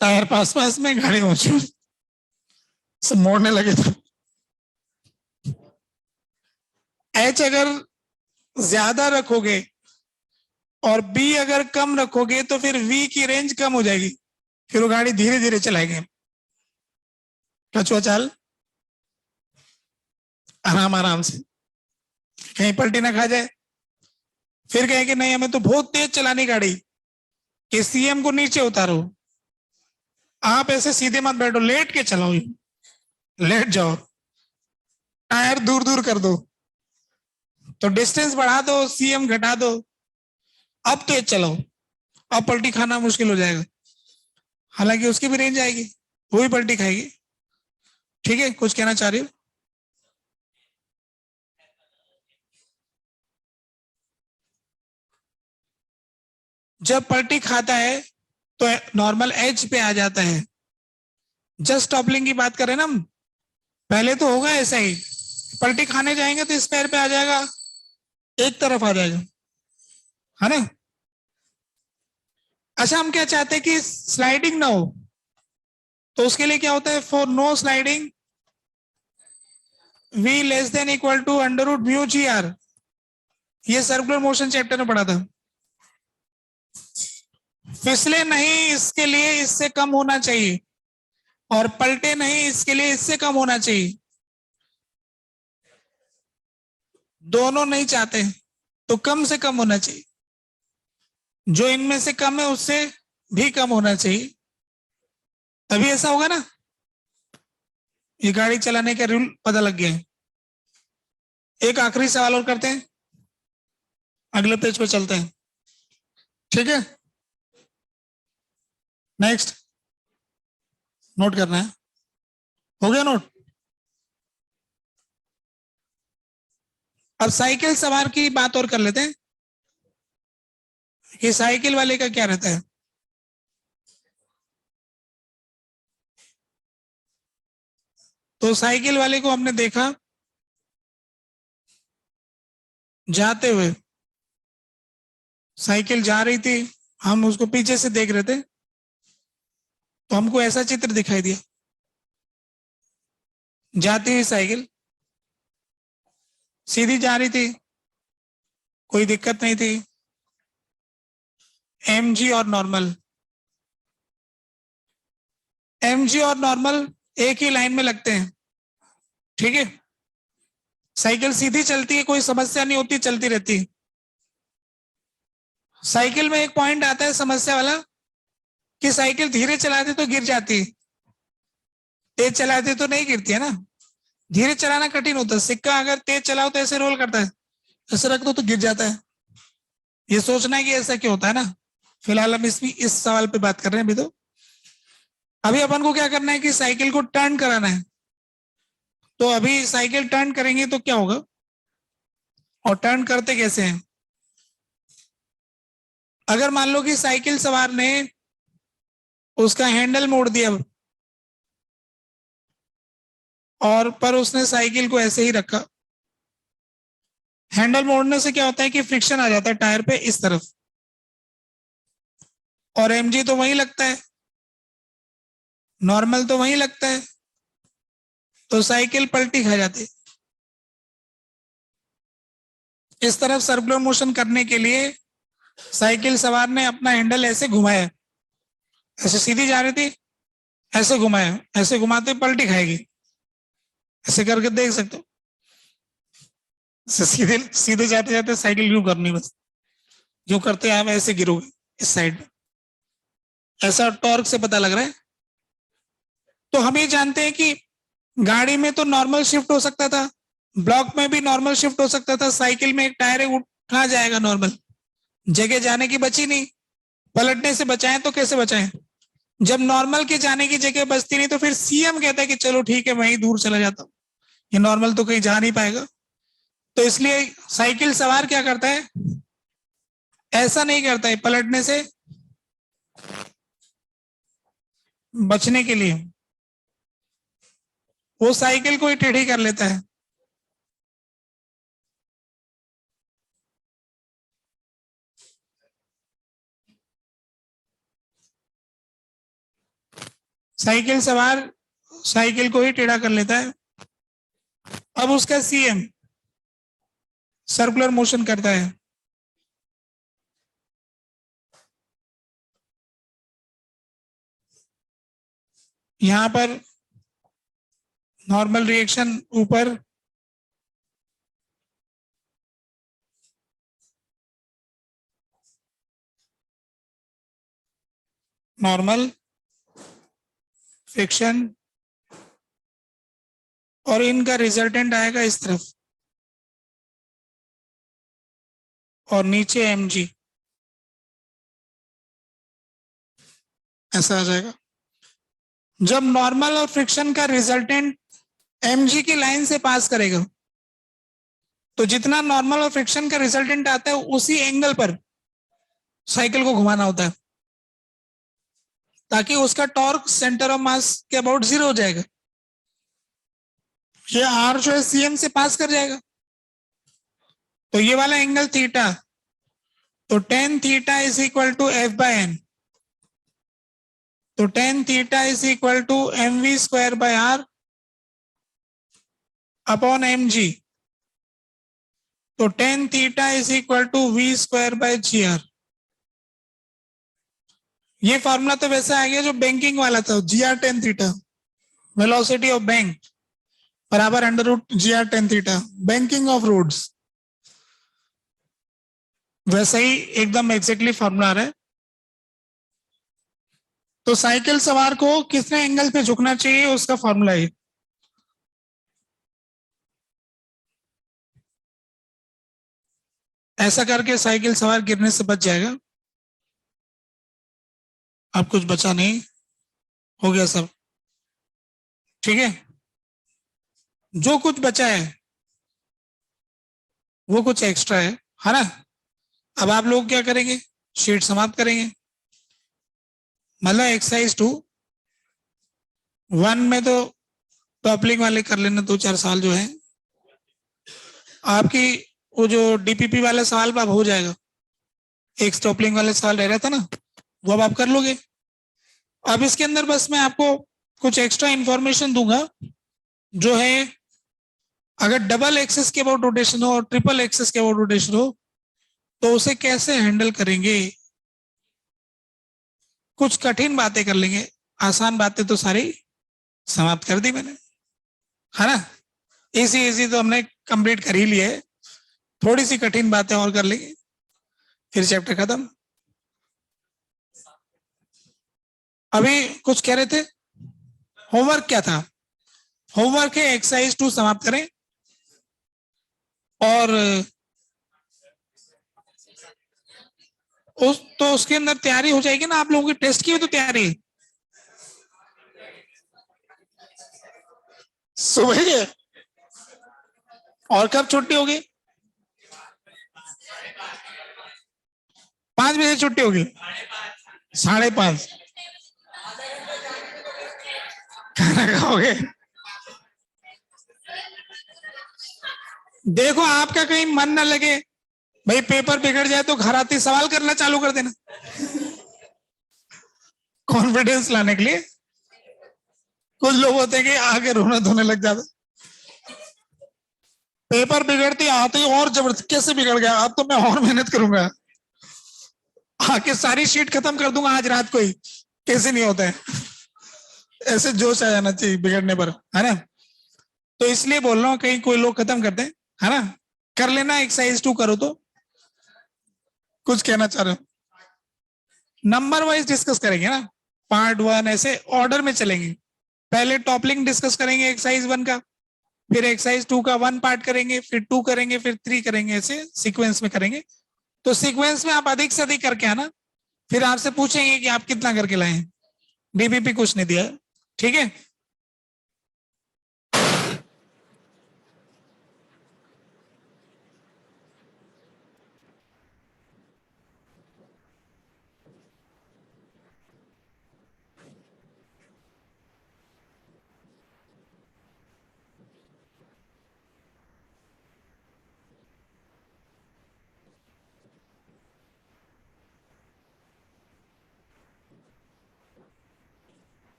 Speaker 1: टायर पास पास में, गाड़ी ऊंची से मोड़ने लगे तो एच अगर ज्यादा रखोगे और बी अगर कम रखोगे तो फिर वी की रेंज कम हो जाएगी, फिर वो गाड़ी धीरे धीरे चलाएंगे। कछुआ चाल, आराम आराम से, कहीं पलटी ना खा जाए। फिर कहे कि नहीं हमें तो बहुत तेज चलानी गाड़ी, कि सीएम को नीचे उतारो। आप ऐसे सीधे मत बैठो, लेट के चलाओ, लेट जाओ, टायर दूर दूर कर दो, तो डिस्टेंस बढ़ा दो, सीएम घटा दो, अब तेज चलाओ, अब पलटी खाना मुश्किल हो जाएगा। हालांकि उसकी भी रेंज आएगी, वो भी पलटी खाएगी। ठीक है, कुछ कहना चाह रही हो? जब पलटी खाता है तो नॉर्मल एज पे आ जाता है। जस्ट टॉपलिंग की बात करें ना हम, पहले तो होगा ऐसा ही, पलटी खाने जाएंगे तो इस पैर पे आ जाएगा, एक तरफ आ जाएगा, है ना। अच्छा, हम क्या चाहते हैं कि स्लाइडिंग ना हो, तो उसके लिए क्या होता है, for no sliding v less than equal to under root mu G R. ये सर्कुलर मोशन चैप्टर में पढ़ा था। फिसले नहीं इसके लिए इससे कम होना चाहिए, और पलटे नहीं इसके लिए इससे कम होना चाहिए। दोनों नहीं चाहते, तो कम से कम होना चाहिए। जो इनमें से कम है उससे भी कम होना चाहिए, तभी ऐसा होगा ना। ये गाड़ी चलाने का रूल पता लग गया है। एक आखिरी सवाल और करते हैं, अगले पेज पे चलते हैं। ठीक है, नेक्स्ट नोट करना है, हो गया नोट। अब साइकिल सवार की बात और कर लेते हैं कि साइकिल वाले का क्या रहता है। तो साइकिल वाले को हमने देखा जाते हुए, साइकिल जा रही थी, हम उसको पीछे से देख रहे थे, तो हमको ऐसा चित्र दिखाई दिया, जाती हुई साइकिल सीधी जा रही थी, कोई दिक्कत नहीं थी, एमजी और नॉर्मल, एमजी और नॉर्मल एक ही लाइन में लगते हैं। ठीक है, साइकिल सीधी चलती है, कोई समस्या नहीं होती, चलती रहती है। साइकिल में एक पॉइंट आता है समस्या वाला, कि साइकिल धीरे चलाते तो गिर जाती, तेज चलाते तो नहीं गिरती है ना। धीरे चलाना कठिन होता है, सिक्का अगर तेज चलाओ तो ऐसे रोल करता है, ऐसे रख दो तो गिर जाता है। ये सोचना है कि ऐसा क्यों होता है ना। फिलहाल हम इस सवाल पे बात कर रहे हैं अभी। तो अभी अपन को क्या करना है कि साइकिल को टर्न कराना है। तो अभी साइकिल टर्न करेंगे तो क्या होगा, और टर्न करते कैसे हैं। अगर मान लो कि साइकिल सवार ने उसका हैंडल मोड़ दिया, और पर उसने साइकिल को ऐसे ही रखा, हैंडल मोड़ने से क्या होता है कि फ्रिक्शन आ जाता है टायर पे इस तरफ, और एमजी तो वहीं लगता है, नॉर्मल तो वहीं लगता है, तो साइकिल पलटी खा जाती है। इस तरफ सर्कुलर मोशन करने के लिए साइकिल सवार ने अपना हैंडल ऐसे घुमाया, ऐसे सीधी जा रही थी, ऐसे घुमाया, ऐसे घुमाते पलटी खाएगी, ऐसे करके देख सकते हो। सीधे सीधे जाते जाते साइकिल यूं करनी, बस यूं करते आप ऐसे गिरोगे इस साइड में, ऐसा टॉर्क से पता लग रहा है। तो हम ये जानते हैं कि गाड़ी में तो नॉर्मल शिफ्ट हो सकता था, ब्लॉक में भी नॉर्मल शिफ्ट हो सकता था, साइकिल में एक टायर है कहाँ जाएगा नॉर्मल, जगह जाने की बची नहीं, पलटने से बचाएं तो कैसे बचाएं। जब नॉर्मल के जाने की जगह बचती नहीं तो फिर सीएम कहता है कि चलो ठीक है वहीं दूर चला जाता हूँ, ये नॉर्मल तो कहीं जा नहीं पाएगा। तो इसलिए साइकिल सवार क्या करता है, ऐसा नहीं करता है, पलटने से बचने के लिए वो साइकिल को ही टेढ़ी कर लेता है। साइकिल सवार साइकिल को ही टेढ़ा कर लेता है। अब उसका सीएम सर्कुलर मोशन करता है। यहां पर नॉर्मल रिएक्शन ऊपर, नॉर्मल, फ्रिक्शन, और इनका रिजल्टेंट आएगा इस तरफ और नीचे mg, ऐसा आ जाएगा। जब नॉर्मल और फ्रिक्शन का रिजल्टेंट mg की लाइन से पास करेगा तो जितना नॉर्मल और फ्रिक्शन का रिजल्टेंट आता है उसी एंगल पर साइकिल को घुमाना होता है ताकि उसका टॉर्क सेंटर ऑफ मास के अबाउट 0 हो जाएगा। ये आर जो है सीएम से पास कर जाएगा तो ये वाला एंगल थीटा, तो tan theta is equal to F by N, तो tan theta is equal to mv square by R upon mg, तो tan theta is equal to v square by G R. ये formula तो वैसा आ गया जो banking वाला था, G R tan theta, velocity of bank बराबर under root G R tan theta, banking of roads, वैसा ही एकदम एग्जैक्टली फॉर्मूला आ रहा है। तो साइकिल सवार को कितने एंगल पे झुकना चाहिए उसका फॉर्मूला है। ऐसा करके साइकिल सवार गिरने से बच जाएगा। अब कुछ बचा नहीं, हो गया सब ठीक है। जो कुछ बचा है वो कुछ एक्स्ट्रा है ना। अब आप लोग क्या करेंगे, शीट समाप्त करेंगे। मतलब एक्सरसाइज 2 1 में तो टॉपलिंग वाले कर लेना 2-4 साल जो है आपकी, वो जो डीपीपी वाला सवाल अब हो जाएगा, एक टॉपलिंग वाले सवाल रह रहा था ना, वो अब आप कर लोगे। अब इसके अंदर बस मैं आपको कुछ एक्स्ट्रा इंफॉर्मेशन दूंगा जो है, अगर डबल एक्सेस के अबाउट रोटेशन हो और ट्रिपल एक्सेस के अबाउट रोटेशन हो तो उसे कैसे हैंडल करेंगे। कुछ कठिन बातें कर लेंगे, आसान बातें तो सारी समाप्त कर दी मैंने, है ना। इजी इजी तो हमने कंप्लीट कर ही लिया है, थोड़ी सी कठिन बातें और कर लेंगे फिर चैप्टर खत्म। अभी कुछ कह रहे थे, होमवर्क क्या था। होमवर्क है एक्सरसाइज 2 समाप्त करें और तो उसके अंदर तैयारी हो जाएगी ना आप लोगों की, टेस्ट की भी तो तैयारी है। सुबह के और कब छुट्टी होगी, 5 बजे छुट्टी होगी, 5:30 खाना खाओगे। देखो आपका कहीं मन ना लगे भाई, पेपर बिगड़ जाए तो घर आते सवाल करना चालू कर देना कॉन्फिडेंस लाने के लिए। कुछ लोग होते हैं कि आगे रोना धोने लग जाता, पेपर बिगड़ते आते ही और जबरदस्त, कैसे बिगड़ गया, अब तो मैं और मेहनत करूंगा, आके सारी शीट खत्म कर दूंगा आज रात को ही। कैसे नहीं होता है, ऐसे जोश आ जाना चाहिए बिगड़ने पर, है ना। तो इसलिए बोल रहा हूँ कहीं कोई लोग खत्म कर दें, है ना। कर लेना एक्सरसाइज 2 करो तो। कुछ कहना चाह रहे हो, नंबर वाइज डिस्कस करेंगे ना, पार्ट 1 ऐसे ऑर्डर में चलेंगे। पहले टॉपलिंग डिस्कस करेंगे एक्सरसाइज 1 का, फिर एक्सरसाइज 2 का 1 पार्ट करेंगे, फिर 2 करेंगे, फिर 3 करेंगे, ऐसे सीक्वेंस में करेंगे। तो सीक्वेंस में आप अधिक से अधिक करके आना, फिर आपसे पूछेंगे कि आप कितना करके लाए, डीबीपी कुछ नहीं दिया, ठीक है।